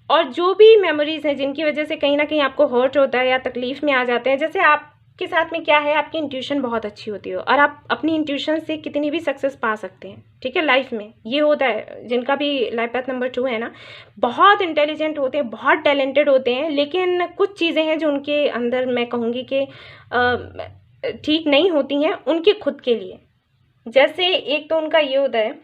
और जो भी मेमोरीज हैं जिनकी वजह से कहीं ना कहीं आपको हर्ट होता है या तकलीफ में आ जाते हैं, जैसे आपके साथ में क्या है, आपकी इंट्यूशन बहुत अच्छी होती है और आप अपनी इंट्यूशन से कितनी भी सक्सेस पा सकते हैं, ठीक है। लाइफ में ये होता है, जिनका भी लाइफ पाथ नंबर 2 है ना, बहुत इंटेलिजेंट होते हैं, बहुत टैलेंटेड होते हैं, लेकिन कुछ चीज़ें हैं जो उनके अंदर मैं कहूँगी कि ठीक नहीं होती हैं उनके खुद के लिए। जैसे एक तो उनका ये होता है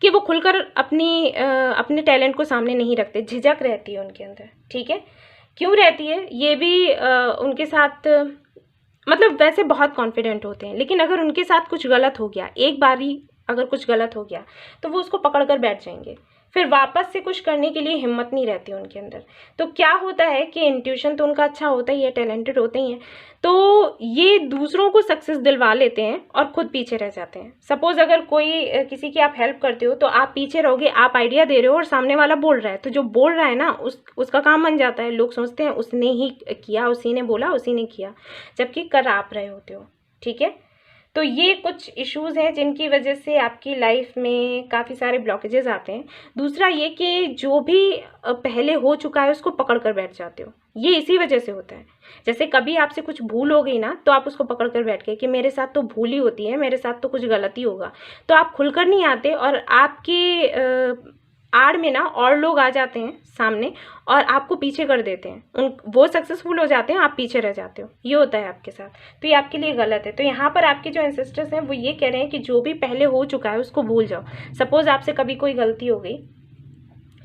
कि वो खुलकर अपने टैलेंट को सामने नहीं रखते, झिझक रहती है उनके अंदर, ठीक है। क्यों रहती है ये भी उनके साथ, मतलब वैसे बहुत कॉन्फिडेंट होते हैं, लेकिन अगर उनके साथ कुछ गलत हो गया, एक बारी अगर कुछ गलत हो गया तो वो उसको पकड़ कर बैठ जाएंगे, फिर वापस से कुछ करने के लिए हिम्मत नहीं रहती उनके अंदर। तो क्या होता है कि इंट्यूशन तो उनका अच्छा होता ही है, टैलेंटेड होते ही हैं, तो ये दूसरों को सक्सेस दिलवा लेते हैं और खुद पीछे रह जाते हैं। सपोज अगर कोई किसी की आप हेल्प करते हो तो आप पीछे रहोगे, आप आइडिया दे रहे हो और सामने वाला बोल रहा है, तो जो बोल रहा है ना उसका काम बन जाता है। लोग सोचते हैं उसने ही किया, उसी ने बोला, उसी ने किया, जबकि कर आप रहे होते हो, ठीक है। तो ये कुछ इश्यूज़ हैं जिनकी वजह से आपकी लाइफ में काफ़ी सारे ब्लॉकेजेस आते हैं। दूसरा ये कि जो भी पहले हो चुका है उसको पकड़ कर बैठ जाते हो, ये इसी वजह से होता है। जैसे कभी आपसे कुछ भूल हो गई ना, तो आप उसको पकड़ कर बैठ गए कि मेरे साथ तो भूल ही होती है, मेरे साथ तो कुछ गलती होगा, तो आप खुलकर नहीं आते और आपके आड़ में ना और लोग आ जाते हैं सामने और आपको पीछे कर देते हैं। वो सक्सेसफुल हो जाते हैं, आप पीछे रह जाते हो, ये होता है आपके साथ। तो ये आपके लिए गलत है। तो यहाँ पर आपके जो एंसेस्टर्स हैं वो ये कह रहे हैं कि जो भी पहले हो चुका है उसको भूल जाओ। सपोज आपसे कभी कोई गलती हो गई,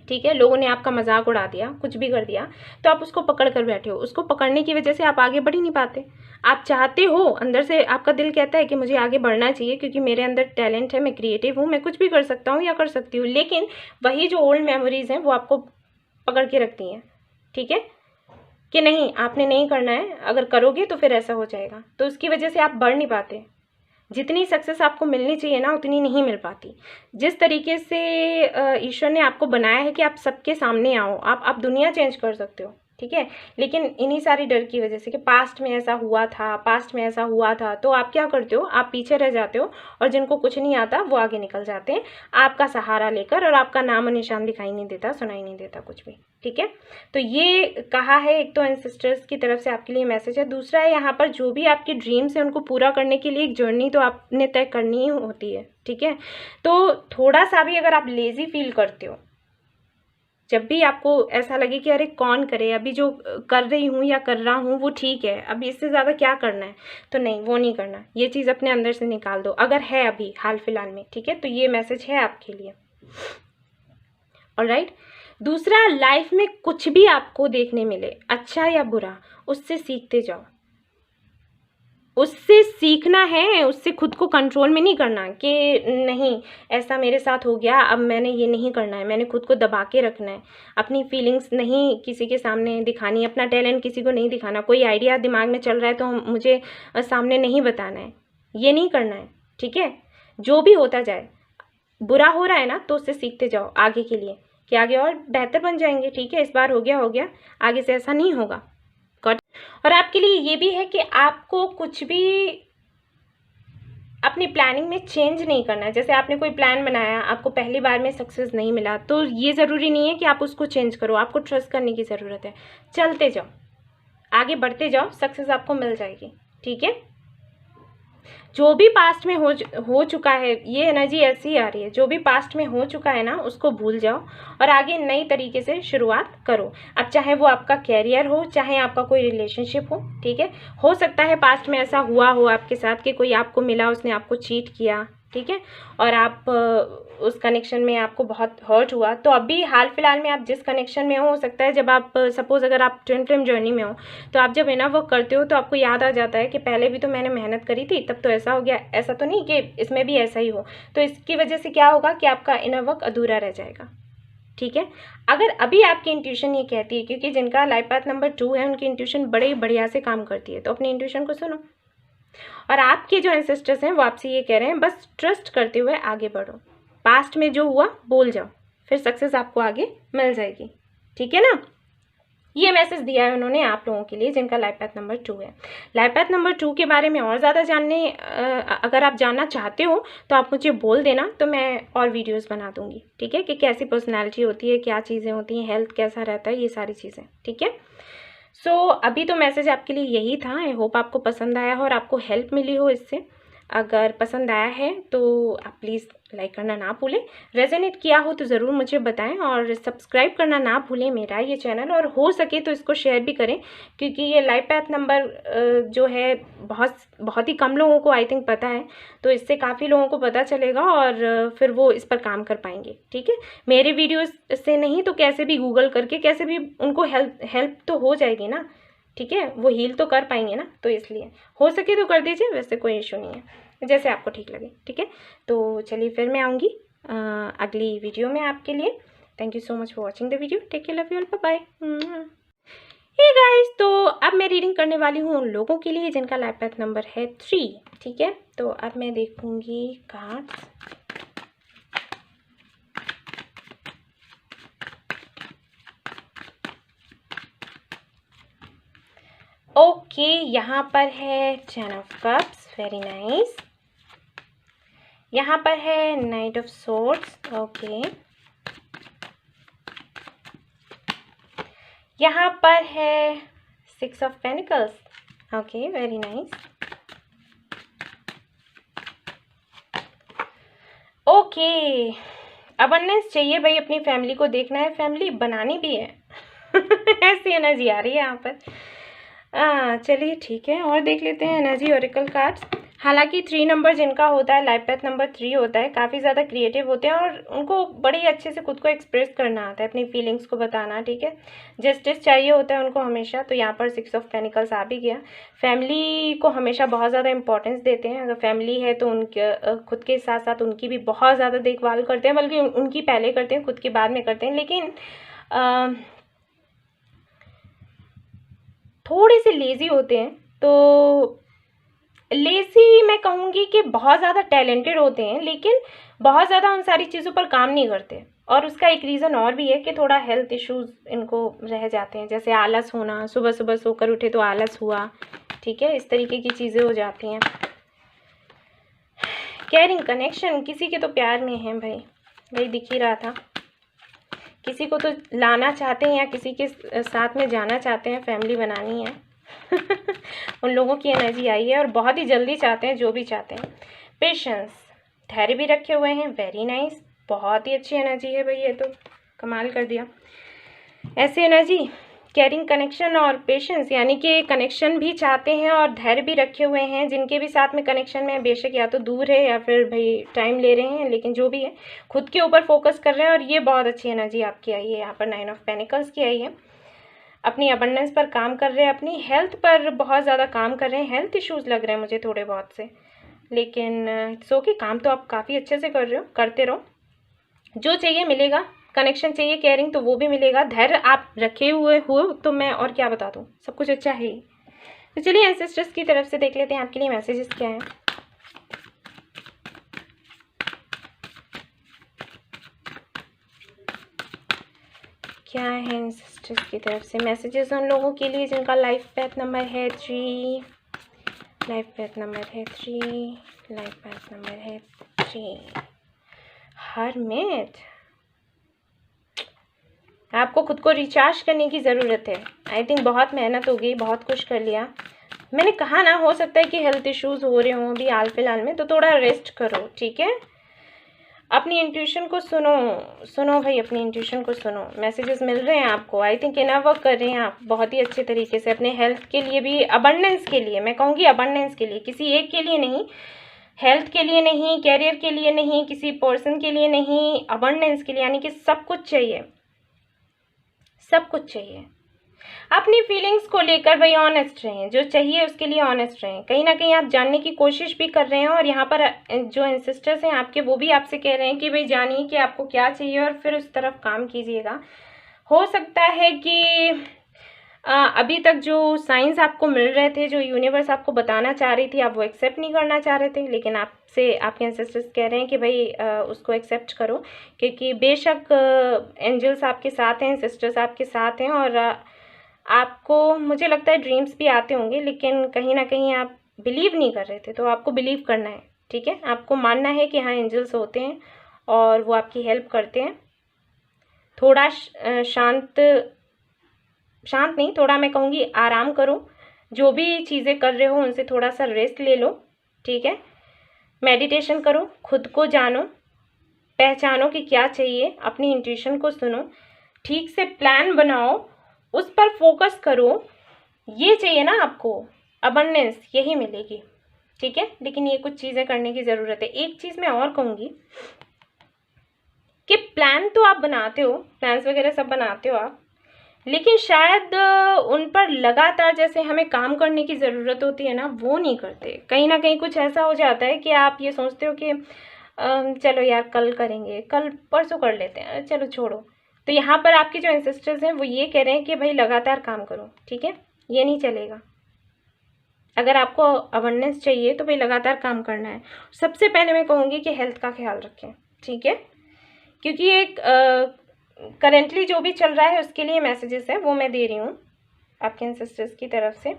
ठीक है, लोगों ने आपका मजाक उड़ा दिया, कुछ भी कर दिया, तो आप उसको पकड़ कर बैठे हो। उसको पकड़ने की वजह से आप आगे बढ़ ही नहीं पाते। आप चाहते हो, अंदर से आपका दिल कहता है कि मुझे आगे बढ़ना चाहिए क्योंकि मेरे अंदर टैलेंट है, मैं क्रिएटिव हूँ, मैं कुछ भी कर सकता हूँ या कर सकती हूँ, लेकिन वही जो ओल्ड मेमोरीज हैं वो आपको पकड़ के रखती हैं, ठीक है, कि नहीं आपने नहीं करना है, अगर करोगे तो फिर ऐसा हो जाएगा। तो उसकी वजह से आप बढ़ नहीं पाते। जितनी सक्सेस आपको मिलनी चाहिए ना उतनी नहीं मिल पाती। जिस तरीके से ईश्वर ने आपको बनाया है कि आप सबके सामने आओ, आप दुनिया चेंज कर सकते हो, ठीक है, लेकिन इन्हीं सारी डर की वजह से कि पास्ट में ऐसा हुआ था, पास्ट में ऐसा हुआ था, तो आप क्या करते हो, आप पीछे रह जाते हो और जिनको कुछ नहीं आता वो आगे निकल जाते हैं आपका सहारा लेकर, और आपका नाम और निशान दिखाई नहीं देता, सुनाई नहीं देता कुछ भी, ठीक है। तो ये कहा है, एक तो एंसेस्टर्स की तरफ से आपके लिए मैसेज है। दूसरा है यहाँ पर जो भी आपकी ड्रीम्स है उनको पूरा करने के लिए एक जर्नी तो आपने तय करनी ही होती है, ठीक है। तो थोड़ा सा भी अगर आप लेजी फील करते हो, जब भी आपको ऐसा लगे कि अरे कौन करे, अभी जो कर रही हूँ या कर रहा हूँ वो ठीक है, अभी इससे ज़्यादा क्या करना है, तो नहीं, वो नहीं करना, ये चीज़ अपने अंदर से निकाल दो अगर है अभी हाल फिलहाल में, ठीक है। तो ये मैसेज है आपके लिए, ऑलराइट। दूसरा, लाइफ में कुछ भी आपको देखने मिले, अच्छा या बुरा, उससे सीखते जाओ। उससे सीखना है, उससे खुद को कंट्रोल में नहीं करना कि नहीं ऐसा मेरे साथ हो गया, अब मैंने ये नहीं करना है, मैंने खुद को दबा के रखना है, अपनी फीलिंग्स नहीं किसी के सामने दिखानी, अपना टैलेंट किसी को नहीं दिखाना, कोई आइडिया दिमाग में चल रहा है तो मुझे सामने नहीं बताना है, ये नहीं करना है, ठीक है। जो भी होता जाए, बुरा हो रहा है ना तो उससे सीखते जाओ आगे के लिए कि आगे और बेहतर बन जाएंगे, ठीक है। इस बार हो गया, आगे से ऐसा नहीं होगा। और आपके लिए ये भी है कि आपको कुछ भी अपनी प्लानिंग में चेंज नहीं करना है। जैसे आपने कोई प्लान बनाया, आपको पहली बार में सक्सेस नहीं मिला, तो ये ज़रूरी नहीं है कि आप उसको चेंज करो, आपको ट्रस्ट करने की ज़रूरत है। चलते जाओ, आगे बढ़ते जाओ, सक्सेस आपको मिल जाएगी, ठीक है। जो भी पास्ट में हो चुका है, ये एनर्जी ऐसी आ रही है, जो भी पास्ट में हो चुका है ना उसको भूल जाओ और आगे नई तरीके से शुरुआत करो। अब चाहे वो आपका कैरियर हो, चाहे आपका कोई रिलेशनशिप हो, ठीक है। हो सकता है पास्ट में ऐसा हुआ हो आपके साथ कि कोई आपको मिला, उसने आपको चीट किया, ठीक है, और आप उस कनेक्शन में आपको बहुत हर्ट हुआ, तो अभी हाल फिलहाल में आप जिस कनेक्शन में हो सकता है जब आप सपोज़ अगर आप ट्विन फ्लेम जर्नी में हो तो आप जब इनर वर्क करते हो तो आपको याद आ जाता है कि पहले भी तो मैंने मेहनत करी थी, तब तो ऐसा हो गया, ऐसा तो नहीं कि इसमें भी ऐसा ही हो। तो इसकी वजह से क्या होगा कि आपका इनर वर्क अधूरा रह जाएगा। ठीक है, अगर अभी आपकी इंट्यूशन ये कहती है, क्योंकि जिनका लाइफ पाथ नंबर 2 है उनकी इंट्यूशन बड़े बढ़िया से काम करती है, तो अपनी इंट्यूशन को सुनो। और आपके जो एंसेस्टर्स हैं वो आपसे ये कह रहे हैं बस ट्रस्ट करते हुए आगे बढ़ो, पास्ट में जो हुआ बोल जाओ, फिर सक्सेस आपको आगे मिल जाएगी। ठीक है ना, ये मैसेज दिया है उन्होंने आप लोगों के लिए जिनका लाइफ पाथ नंबर 2 है। लाइफ पाथ नंबर 2 के बारे में और ज़्यादा जानने अगर आप जानना चाहते हो तो आप मुझे बोल देना, तो मैं और वीडियोस बना दूंगी। ठीक है, कि कैसी पर्सनालिटी होती है, क्या चीज़ें होती हैं, हेल्थ कैसा रहता है, ये सारी चीज़ें। ठीक है, सो अभी तो मैसेज आपके लिए यही था। आई होप आपको पसंद आया हो और आपको हेल्प मिली हो इससे। अगर पसंद आया है तो आप प्लीज़ लाइक करना ना भूलें, रेजोनेट किया हो तो ज़रूर मुझे बताएं, और सब्सक्राइब करना ना भूलें मेरा ये चैनल, और हो सके तो इसको शेयर भी करें, क्योंकि ये लाइफ पाथ नंबर जो है बहुत ही कम लोगों को आई थिंक पता है, तो इससे काफ़ी लोगों को पता चलेगा और फिर वो इस पर काम कर पाएंगे। ठीक है, मेरे वीडियोस से नहीं तो कैसे भी गूगल करके कैसे भी उनको हेल्प तो हो जाएगी ना। ठीक है, वो हील तो कर पाएंगे ना, तो इसलिए हो सके तो कर दीजिए, वैसे कोई इशू नहीं है, जैसे आपको ठीक लगे। ठीक है, तो चलिए फिर मैं आऊँगी अगली वीडियो में आपके लिए। Thank you so much for watching the video, take care, love you all, bye bye. Hey guys, तो अब मैं रीडिंग करने वाली हूँ उन लोगों के लिए जिनका लाइफ पाथ नंबर है 3। ठीक है, तो अब मैं देखूँगी कार्ड्स। ओके, यहाँ पर है 10 ऑफ कप्स, वेरी नाइस। यहाँ पर है नाइट ऑफ सोर्ड्स, ओके। यहाँ पर है 6 of pentacles, okay, very nice. Okay, abundance चाहिए भाई, अपनी फैमिली को देखना है, फैमिली बनानी भी है ऐसी एनर्जी आ रही है यहाँ पर। चलिए ठीक है, और देख लेते हैं एनर्जी ओरेकल कार्ड्स। हालांकि 3 नंबर जिनका होता है, लाइफ पाथ नंबर 3 होता है, काफ़ी ज़्यादा क्रिएटिव होते हैं और उनको बड़ी अच्छे से खुद को एक्सप्रेस करना आता है, अपनी फीलिंग्स को बताना। ठीक है, जस्टिस चाहिए होता है उनको हमेशा, तो यहाँ पर 6 ऑफ पेनिकल्स आ भी गया। फैमिली को हमेशा बहुत ज़्यादा इंपॉर्टेंस देते हैं, अगर फैमिली है तो उनके खुद के साथ साथ उनकी भी बहुत ज़्यादा देखभाल करते हैं, बल्कि उनकी पहले करते हैं, खुद की बाद में करते हैं। लेकिन थोड़े से लेज़ी होते हैं, तो लेज़ी मैं कहूँगी कि बहुत ज़्यादा टैलेंटेड होते हैं लेकिन बहुत ज़्यादा उन सारी चीज़ों पर काम नहीं करते। और उसका एक रीज़न और भी है कि थोड़ा हेल्थ इश्यूज़ इनको रह जाते हैं, जैसे आलस होना, सुबह सुबह सोकर उठे तो आलस हुआ। ठीक है, इस तरीके की चीज़ें हो जाती हैं। केयरिंग कनेक्शन, किसी के तो प्यार में है भाई, वही दिख ही रहा था, किसी को तो लाना चाहते हैं या किसी के साथ में जाना चाहते हैं, फैमिली बनानी है उन लोगों की एनर्जी आई है और बहुत ही जल्दी चाहते हैं जो भी चाहते हैं। पेशेंस, धैर्य भी रखे हुए हैं, वेरी नाइस, बहुत ही अच्छी एनर्जी है भाई, ये तो कमाल कर दिया। ऐसी एनर्जी, केयरिंग कनेक्शन और पेशेंस, यानी कि कनेक्शन भी चाहते हैं और धैर्य भी रखे हुए हैं। जिनके भी साथ में कनेक्शन में, बेशक या तो दूर है या फिर भाई टाइम ले रहे हैं, लेकिन जो भी है खुद के ऊपर फोकस कर रहे हैं, और ये बहुत अच्छी एनर्जी आपकी आई है। यहाँ पर 9 ऑफ पेनिकल्स की आई है, अपनी अबंडेंस पर काम कर रहे हैं, अपनी हेल्थ पर बहुत ज़्यादा काम कर रहे हैं। हेल्थ इश्यूज़ लग रहे हैं मुझे थोड़े बहुत से, लेकिन सो के काम तो आप काफ़ी अच्छे से कर रहे हो, करते रहो, जो चाहिए मिलेगा। कनेक्शन चाहिए, केयरिंग, तो वो भी मिलेगा। धैर्य आप रखे हुए हो तो मैं और क्या बता दूँ, सब कुछ अच्छा है ही। तो चलिए एंसेस्टर्स की तरफ से देख लेते हैं आपके लिए मैसेजेस क्या हैं। क्या है एंसेस्टर्स की तरफ से मैसेजेस उन लोगों के लिए जिनका लाइफ पाथ नंबर है 3, लाइफ पाथ नंबर है 3, लाइफ पाथ नंबर है 3। हरमिट, आपको खुद को रिचार्ज करने की ज़रूरत है। आई थिंक बहुत मेहनत हो गई, बहुत कुछ कर लिया। मैंने कहा ना, हो सकता है कि हेल्थ इश्यूज़ हो रहे हों अभी हाल फिलहाल में, तो थोड़ा रेस्ट करो। ठीक है, अपनी इंट्यूशन को सुनो भाई, अपनी इंट्यूशन को सुनो। मैसेजेस मिल रहे हैं आपको, आई थिंक इनर वर्क कर रहे हैं आप बहुत ही अच्छे तरीके से, अपने हेल्थ के लिए भी, अबंडेंस के लिए, मैं कहूँगी अबंडेंस के लिए, किसी एक के लिए नहीं, हेल्थ के लिए नहीं, कैरियर के लिए नहीं, किसी पर्सन के लिए नहीं, अबंडेंस के लिए, यानी कि सब कुछ चाहिए, सब कुछ चाहिए। अपनी फीलिंग्स को लेकर भाई ऑनेस्ट रहें, जो चाहिए उसके लिए ऑनेस्ट रहें। कहीं ना कहीं आप जानने की कोशिश भी कर रहे हैं और यहाँ पर जो एंसेस्टर्स हैं आपके वो भी आपसे कह रहे हैं कि भाई जानिए कि आपको क्या चाहिए और फिर उस तरफ काम कीजिएगा। हो सकता है कि अभी तक जो साइंस आपको मिल रहे थे, जो यूनिवर्स आपको बताना चाह रही थी, आप वो एक्सेप्ट नहीं करना चाह रहे थे, लेकिन आपसे आपके एंसेस्टर्स कह रहे हैं कि भाई उसको एक्सेप्ट करो, क्योंकि बेशक एंजल्स आपके साथ हैं, सिस्टर्स आपके साथ हैं, और आपको मुझे लगता है ड्रीम्स भी आते होंगे, लेकिन कहीं ना कहीं आप बिलीव नहीं कर रहे थे, तो आपको बिलीव करना है। ठीक है, आपको मानना है कि हाँ एंजल्स होते हैं और वो आपकी हेल्प करते हैं। थोड़ा शांत नहीं, थोड़ा मैं कहूँगी आराम करो, जो भी चीज़ें कर रहे हो उनसे थोड़ा सा रेस्ट ले लो। ठीक है, मेडिटेशन करो, खुद को जानो, पहचानो कि क्या चाहिए, अपनी इंट्यूशन को सुनो, ठीक से प्लान बनाओ, उस पर फोकस करो। ये चाहिए ना आपको, अबंडेंस यही मिलेगी। ठीक है, लेकिन ये कुछ चीज़ें करने की ज़रूरत है। एक चीज़ मैं और कहूँगी कि प्लान तो आप बनाते हो, प्लान्स वगैरह सब बनाते हो आप, लेकिन शायद उन पर लगातार जैसे हमें काम करने की ज़रूरत होती है ना, वो नहीं करते। कहीं ना कहीं कुछ ऐसा हो जाता है कि आप ये सोचते हो कि चलो यार कल करेंगे, कल परसों कर लेते हैं, चलो छोड़ो। तो यहाँ पर आपके जो एंसेस्टर्स हैं वो ये कह रहे हैं कि भाई लगातार काम करो। ठीक है, ये नहीं चलेगा। अगर आपको अबंडेंस चाहिए तो भाई लगातार काम करना है। सबसे पहले मैं कहूँगी कि हेल्थ का ख्याल रखें। ठीक है, क्योंकि एक करेंटली जो भी चल रहा है उसके लिए मैसेजेस है वो मैं दे रही हूँ आपके एंसेस्टर्स की तरफ से,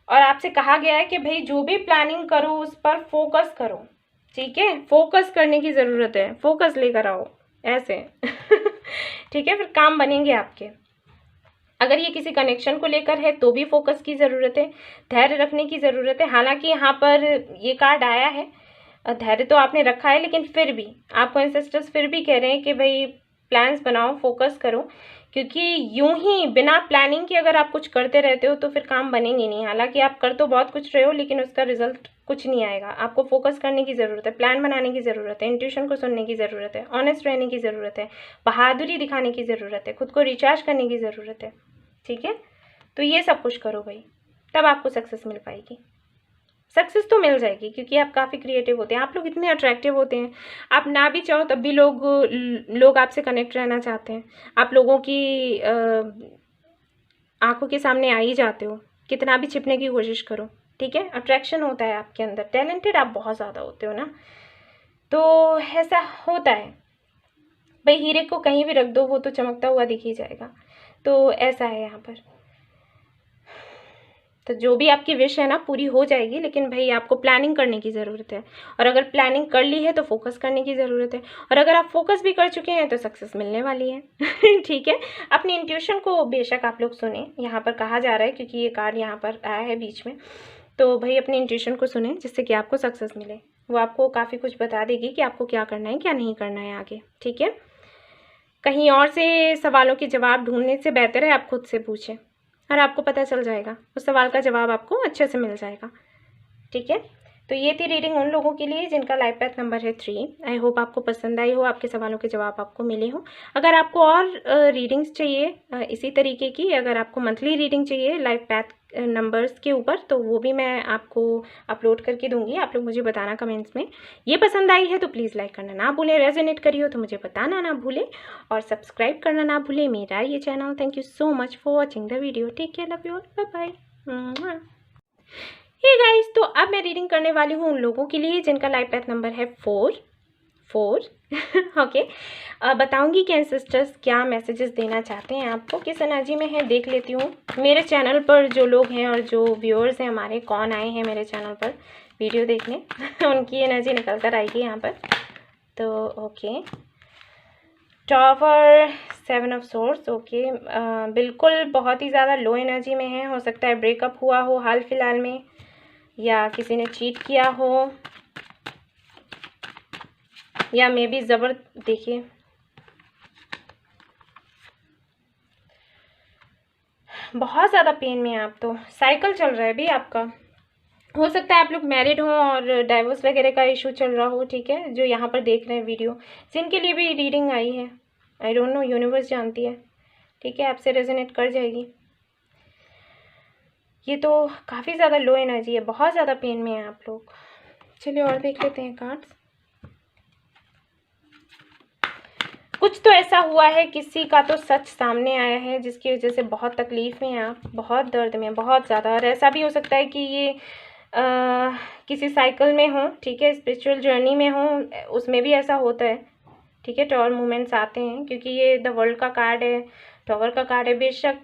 और आपसे कहा गया है कि भाई जो भी प्लानिंग करो उस पर फोकस करो। ठीक है, फोकस करने की ज़रूरत है, फोकस लेकर आओ ऐसे ठीक है, फिर काम बनेंगे आपके। अगर ये किसी कनेक्शन को लेकर है तो भी फोकस की ज़रूरत है, धैर्य रखने की ज़रूरत है। हालांकि यहाँ पर ये कार्ड आया है, धैर्य तो आपने रखा है, लेकिन फिर भी आपको एंसेस्टर्स फिर भी कह रहे हैं कि भाई प्लान्स बनाओ, फोकस करो, क्योंकि यूं ही बिना प्लानिंग के अगर आप कुछ करते रहते हो तो फिर काम बनेंगे नहीं। हालांकि आप कर तो बहुत कुछ रहे हो, लेकिन उसका रिजल्ट कुछ नहीं आएगा। आपको फोकस करने की ज़रूरत है, प्लान बनाने की ज़रूरत है, इंट्यूशन को सुनने की ज़रूरत है, ऑनेस्ट रहने की ज़रूरत है, बहादुरी दिखाने की ज़रूरत है, खुद को रिचार्ज करने की ज़रूरत है। ठीक है, तो ये सब कुछ करो भाई, तब आपको सक्सेस मिल पाएगी। सक्सेस तो मिल जाएगी, क्योंकि आप काफ़ी क्रिएटिव होते हैं, आप लोग इतने अट्रैक्टिव होते हैं, आप ना भी चाहो तब भी लोग आपसे कनेक्ट रहना चाहते हैं। आप लोगों की आंखों के सामने आ ही जाते हो, कितना भी छिपने की कोशिश करो। ठीक है, अट्रैक्शन होता है आपके अंदर, टैलेंटेड आप बहुत ज़्यादा होते हो ना, तो ऐसा होता है भाई। हीरे को कहीं भी रख दो वो तो चमकता हुआ दिख ही जाएगा, तो ऐसा है यहाँ पर। तो जो भी आपकी विश है ना पूरी हो जाएगी, लेकिन भाई आपको प्लानिंग करने की ज़रूरत है, और अगर प्लानिंग कर ली है तो फोकस करने की ज़रूरत है, और अगर आप फोकस भी कर चुके हैं तो सक्सेस मिलने वाली है ठीक है, अपनी इंट्यूशन को बेशक आप लोग सुने, यहाँ पर कहा जा रहा है, क्योंकि ये कार्ड यहाँ पर आया है बीच में, तो भाई अपनी इंट्यूशन को सुने जिससे कि आपको सक्सेस मिले। वो आपको काफ़ी कुछ बता देगी कि आपको क्या करना है, क्या नहीं करना है आगे। ठीक है, कहीं और से सवालों के जवाब ढूंढने से बेहतर है आप खुद से पूछें, और आपको पता चल जाएगा, उस सवाल का जवाब आपको अच्छे से मिल जाएगा। ठीक है, तो ये थी रीडिंग उन लोगों के लिए जिनका लाइफ पाथ नंबर है 3। आई होप आपको पसंद आई हो, आपके सवालों के जवाब आपको मिले हो। अगर आपको और रीडिंग्स चाहिए इसी तरीके की, अगर आपको मंथली रीडिंग चाहिए लाइफ पाथ नंबर्स के ऊपर, तो वो भी मैं आपको अपलोड करके दूंगी। आप लोग मुझे बताना कमेंट्स में। ये पसंद आई है तो प्लीज़ लाइक करना ना भूलें, रेजोनेट करी हो तो मुझे बताना ना भूलें, और सब्सक्राइब करना ना भूलें मेरा ये channel. Thank you so much for watching the video. Take care, love you all, bye bye. Hey guys, तो अब मैं रीडिंग करने वाली हूँ उन लोगों के लिए जिनका लाइफ पाथ नंबर है 4 ओके। बताऊंगी कि एंसेस्टर्स क्या मैसेजेस देना चाहते हैं आपको, किस एनर्जी में है देख लेती हूँ। मेरे चैनल पर जो लोग हैं और जो व्यूअर्स हैं हमारे, कौन आए हैं मेरे चैनल पर वीडियो देखने उनकी एनर्जी निकल कर आएगी यहाँ पर। तो okay, tower, 7 of swords. Okay, बिल्कुल बहुत ही ज़्यादा लो एनर्जी में है। हो सकता है ब्रेकअप हुआ हो हाल फिलहाल में, या किसी ने चीट किया हो, या मे बी ज़बर, देखिए बहुत ज़्यादा पेन में है आप, तो साइकिल चल रहा है भी आपका। हो सकता है आप लोग मैरिड हों और डाइवोर्स वगैरह का इशू चल रहा हो, ठीक है, जो यहाँ पर देख रहे हैं वीडियो, जिनके लिए भी रीडिंग आई है, आई डोंट नो, यूनिवर्स जानती है, ठीक है, आपसे रेजोनेट कर जाएगी। ये तो काफ़ी ज़्यादा लो एनर्जी है, बहुत ज़्यादा पेन में है आप लोग। चलिए और देख लेते हैं कार्ड्स। कुछ तो ऐसा हुआ है, किसी का तो सच सामने आया है जिसकी वजह से बहुत तकलीफ में हैं आप, बहुत दर्द में, बहुत ज़्यादा। और ऐसा भी हो सकता है कि ये किसी साइकिल में हो, ठीक है, स्पिरिचुअल जर्नी में हो, उसमें भी ऐसा होता है, ठीक है, टॉवर मूवमेंट्स आते हैं, क्योंकि ये द वर्ल्ड का कार्ड है, टॉवर का कार्ड है। बेशक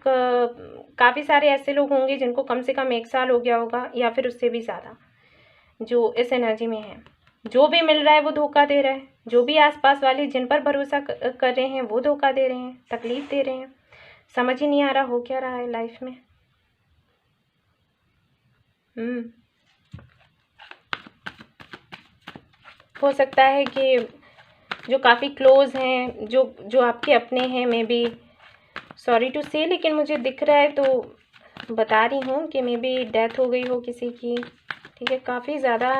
काफ़ी सारे ऐसे लोग होंगे जिनको कम से कम 1 साल हो गया होगा या फिर उससे भी ज़्यादा, जो इस एनर्जी में है। जो भी मिल रहा है वो धोखा दे रहा है, जो भी आसपास वाले जिन पर भरोसा कर रहे हैं वो धोखा दे रहे हैं, तकलीफ दे रहे हैं। समझ ही नहीं आ रहा हो क्या रहा है लाइफ में। हो सकता है कि जो काफ़ी क्लोज हैं, जो आपके अपने हैं, मे बी, सॉरी टू से, लेकिन मुझे दिख रहा है तो बता रही हूँ कि मे बी डेथ हो गई हो किसी की, ठीक है। काफ़ी ज़्यादा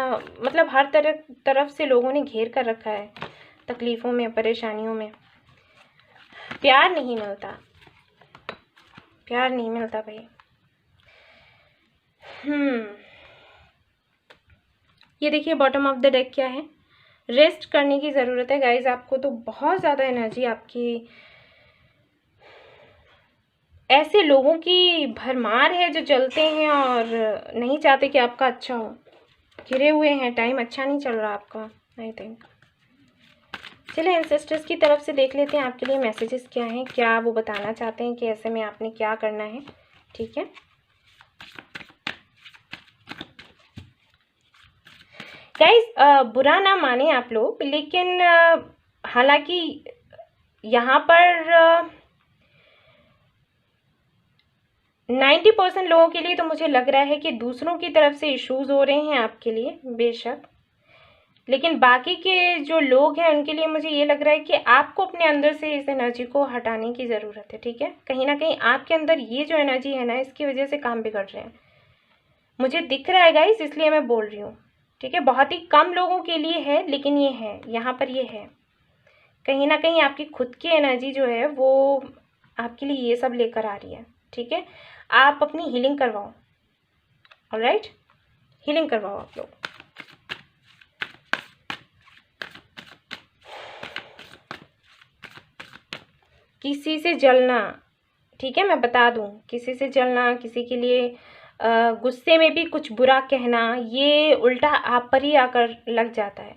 मतलब हर तरफ से लोगों ने घेर कर रखा है, तकलीफ़ों में, परेशानियों में। प्यार नहीं मिलता, प्यार नहीं मिलता भाई। ये देखिए बॉटम ऑफ द डेक क्या है, रेस्ट करने की ज़रूरत है गाइज आपको। तो बहुत ज़्यादा एनर्जी आपकी, ऐसे लोगों की भरमार है जो जलते हैं और नहीं चाहते कि आपका अच्छा हो, घिरे हुए हैं, टाइम अच्छा नहीं चल रहा आपका, आई थिंक। चलिए एंसेस्टर्स की तरफ से देख लेते हैं आपके लिए मैसेजेस क्या हैं, क्या वो बताना चाहते हैं कि ऐसे में आपने क्या करना है, ठीक है। गाइज बुरा ना माने आप लोग, लेकिन हालांकि यहाँ पर 90% लोगों के लिए तो मुझे लग रहा है कि दूसरों की तरफ से इश्यूज हो रहे हैं आपके लिए, बेशक, लेकिन बाकी के जो लोग हैं उनके लिए मुझे ये लग रहा है कि आपको अपने अंदर से इस एनर्जी को हटाने की ज़रूरत है, ठीक है। कहीं ना कहीं आपके अंदर ये जो एनर्जी है ना, इसकी वजह से काम बिगड़ रहे हैं, मुझे दिख रहा है गाइस, इसलिए मैं बोल रही हूँ, ठीक है। बहुत ही कम लोगों के लिए है, लेकिन ये है, यहाँ पर ये है। कहीं ना कहीं आपकी खुद की एनर्जी जो है वो आपके लिए ये सब लेकर आ रही है, ठीक है। आप अपनी हीलिंग करवाओ, ऑलराइट, हीलिंग करवाओ आप लोग। किसी से जलना, ठीक है, मैं बता दूं, किसी से जलना, किसी के लिए गुस्से में भी कुछ बुरा कहना, ये उल्टा आप पर ही आकर लग जाता है।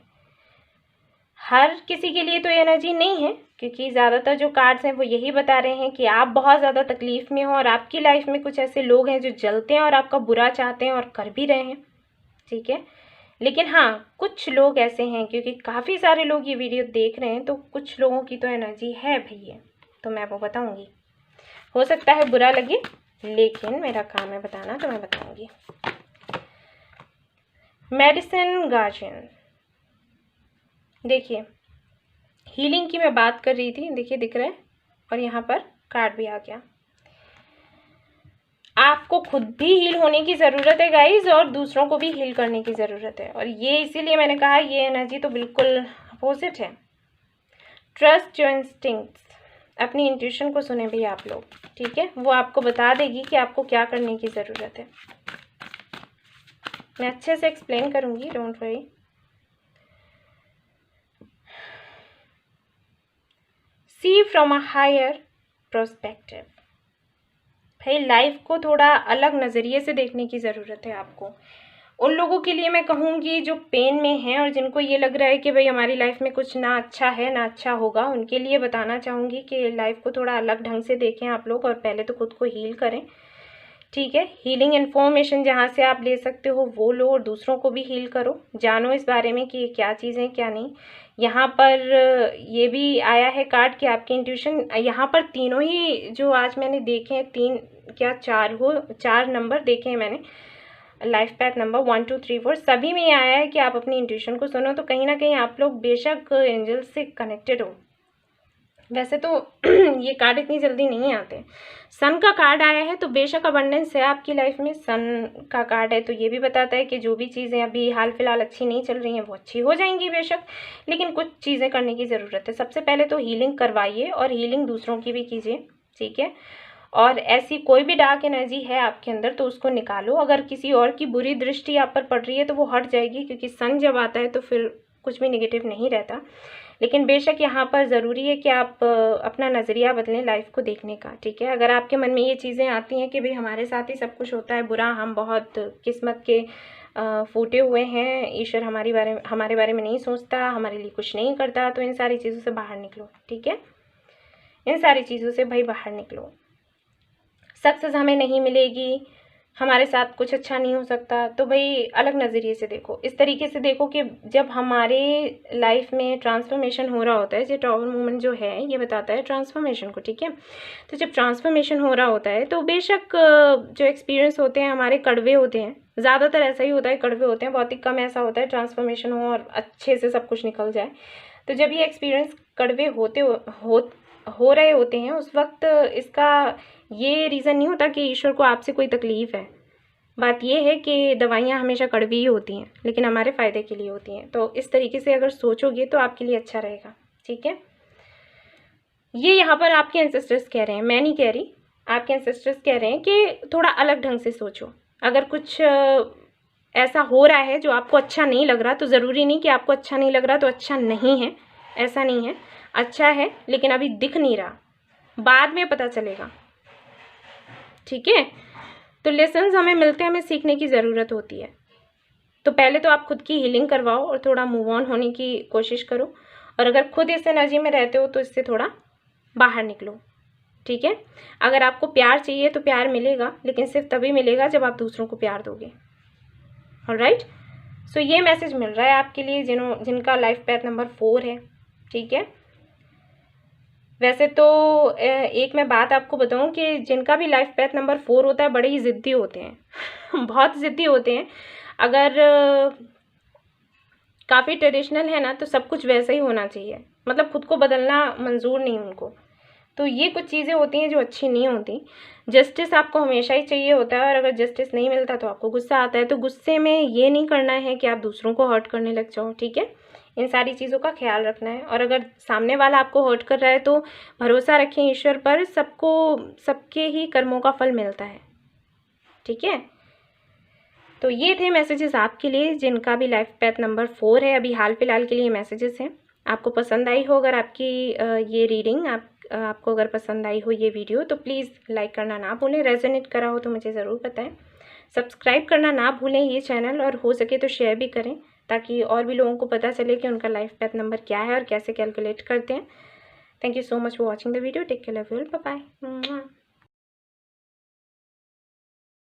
हर किसी के लिए तो ये एनर्जी नहीं है, क्योंकि ज़्यादातर जो कार्ड्स हैं वो यही बता रहे हैं कि आप बहुत ज़्यादा तकलीफ़ में हो और आपकी लाइफ में कुछ ऐसे लोग हैं जो जलते हैं और आपका बुरा चाहते हैं और कर भी रहे हैं, ठीक है। लेकिन हाँ, कुछ लोग ऐसे हैं, क्योंकि काफ़ी सारे लोग ये वीडियो देख रहे हैं, तो कुछ लोगों की तो एनर्जी है भैया, तो मैं वो बताऊँगी। हो सकता है बुरा लगे, लेकिन मेरा काम है बताना, तो मैं बताऊँगी। मेडिसिन गार्जियन, देखिए हीलिंग की मैं बात कर रही थी, देखिए दिख रहा है, और यहाँ पर कार्ड भी आ गया। आपको खुद भी हील होने की ज़रूरत है गाइज, और दूसरों को भी हील करने की ज़रूरत है, और ये इसीलिए मैंने कहा ये एनर्जी तो बिल्कुल अपोजिट है। ट्रस्ट योर इंस्टिंक्ट्स, अपनी इंट्यूशन को सुने भी आप लोग, ठीक है, वो आपको बता देगी कि आपको क्या करने की ज़रूरत है। मैं अच्छे से एक्सप्लेन करूँगी, don't worry. See from a higher prospective, भाई लाइफ को थोड़ा अलग नज़रिए से देखने की ज़रूरत है आपको। उन लोगों के लिए मैं कहूँगी जो पेन में हैं और जिनको ये लग रहा है कि भाई हमारी लाइफ में कुछ ना अच्छा है ना अच्छा होगा, उनके लिए बताना चाहूँगी कि लाइफ को थोड़ा अलग ढंग से देखें आप लोग, और पहले तो खुद को हील करें, ठीक है। हीलिंग इन्फॉर्मेशन जहाँ से आप ले सकते हो वो लो, और दूसरों को भी हील करो, जानो इस बारे में कि क्या चीज़ें क्या नहीं। यहाँ पर ये भी आया है कार्ड कि आपकी इंट्यूशन, यहाँ पर तीनों ही जो आज मैंने देखे हैं, 3 क्या 4 नंबर देखे हैं मैंने, लाइफ पैथ नंबर 1 2 3 4, सभी में ये आया है कि आप अपनी इंट्यूशन को सुनो। तो कहीं ना कहीं आप लोग बेशक एंजल्स से कनेक्टेड हो, वैसे तो ये कार्ड इतनी जल्दी नहीं आते। सन का कार्ड आया है तो बेशक अबंडेंस है आपकी लाइफ में। सन का कार्ड है तो ये भी बताता है कि जो भी चीज़ें अभी हाल फिलहाल अच्छी नहीं चल रही हैं वो अच्छी हो जाएंगी बेशक, लेकिन कुछ चीज़ें करने की ज़रूरत है। सबसे पहले तो हीलिंग करवाइए और हीलिंग दूसरों की भी कीजिए, ठीक है। और ऐसी कोई भी डार्क एनर्जी है आपके अंदर तो उसको निकालो। अगर किसी और की बुरी दृष्टि आप पर पड़ रही है तो वो हट जाएगी, क्योंकि सन जब आता है तो फिर कुछ भी नेगेटिव नहीं रहता। लेकिन बेशक यहाँ पर ज़रूरी है कि आप अपना नज़रिया बदलें लाइफ को देखने का, ठीक है। अगर आपके मन में ये चीज़ें आती हैं कि भाई हमारे साथ ही सब कुछ होता है बुरा, हम बहुत किस्मत के फूटे हुए हैं, ईश्वर हमारे बारे में नहीं सोचता, हमारे लिए कुछ नहीं करता, तो इन सारी चीज़ों से बाहर निकलो, ठीक है। इन सारी चीज़ों से भाई बाहर निकलो। सक्सेस हमें नहीं मिलेगी, हमारे साथ कुछ अच्छा नहीं हो सकता, तो भाई अलग नज़रिए से देखो। इस तरीके से देखो कि जब हमारे लाइफ में ट्रांसफॉर्मेशन हो रहा होता है, जो टॉवर मूवमेंट जो है ये बताता है ट्रांसफॉर्मेशन को, ठीक है। तो जब ट्रांसफॉर्मेशन हो रहा होता है तो बेशक जो एक्सपीरियंस होते हैं हमारे कड़वे होते हैं, ज़्यादातर ऐसा ही होता है, कड़वे होते हैं। बहुत ही कम ऐसा होता है ट्रांसफॉर्मेशन हो और अच्छे से सब कुछ निकल जाए। तो जब ये एक्सपीरियंस कड़वे हो रहे होते हैं उस वक्त इसका ये रीज़न नहीं होता कि ईश्वर को आपसे कोई तकलीफ़ है। बात ये है कि दवाइयाँ हमेशा कड़वी ही होती हैं, लेकिन हमारे फ़ायदे के लिए होती हैं। तो इस तरीके से अगर सोचोगे तो आपके लिए अच्छा रहेगा, ठीक है। ये यहाँ पर आपके एंसेस्टर्स कह रहे हैं, मैं नहीं कह रही, आपके एंसेस्टर्स कह रहे हैं कि थोड़ा अलग ढंग से सोचो। अगर कुछ ऐसा हो रहा है जो आपको अच्छा नहीं लग रहा, तो ज़रूरी नहीं कि आपको अच्छा नहीं लग रहा तो अच्छा नहीं है, ऐसा नहीं है। अच्छा है लेकिन अभी दिख नहीं रहा, बाद में पता चलेगा, ठीक है। तो लेसन्स हमें मिलते हैं, हमें सीखने की ज़रूरत होती है। तो पहले तो आप खुद की हीलिंग करवाओ और थोड़ा मूव ऑन होने की कोशिश करो। और अगर खुद इस एनर्जी में रहते हो तो इससे थोड़ा बाहर निकलो, ठीक है। अगर आपको प्यार चाहिए तो प्यार मिलेगा, लेकिन सिर्फ तभी मिलेगा जब आप दूसरों को प्यार दोगे। ऑलराइट, सो ये मैसेज मिल रहा है आपके लिए जिनका लाइफ पैथ नंबर 4 है, ठीक है। वैसे तो एक मैं बात आपको बताऊं कि जिनका भी लाइफ पैथ नंबर 4 होता है बड़े ही ज़िद्दी होते हैं बहुत ज़िद्दी होते हैं। अगर काफ़ी ट्रेडिशनल है ना तो सब कुछ वैसा ही होना चाहिए, मतलब खुद को बदलना मंजूर नहीं उनको। तो ये कुछ चीज़ें होती हैं जो अच्छी नहीं होती। जस्टिस आपको हमेशा ही चाहिए होता है, और अगर जस्टिस नहीं मिलता तो आपको गुस्सा आता है। तो गुस्से में ये नहीं करना है कि आप दूसरों को हर्ट करने लग जाओ, ठीक है। इन सारी चीज़ों का ख्याल रखना है। और अगर सामने वाला आपको हर्ट कर रहा है तो भरोसा रखें ईश्वर पर, सबके ही कर्मों का फल मिलता है, ठीक है। तो ये थे मैसेजेस आपके लिए जिनका भी लाइफ पैथ नंबर 4 है। अभी हाल फिलहाल के लिए मैसेजेस हैं। आपको पसंद आई हो अगर आपकी ये रीडिंग आपको अगर पसंद आई हो ये वीडियो, तो प्लीज़ लाइक करना ना भूलें। रेजोनेट करा हो तो मुझे ज़रूर बताएं। सब्सक्राइब करना ना भूलें ये चैनल, और हो सके तो शेयर भी करें ताकि और भी लोगों को पता चले कि उनका लाइफ पैथ नंबर क्या है और कैसे कैलकुलेट करते हैं। Thank you so much for watching the video. Take care, love you, bye bye.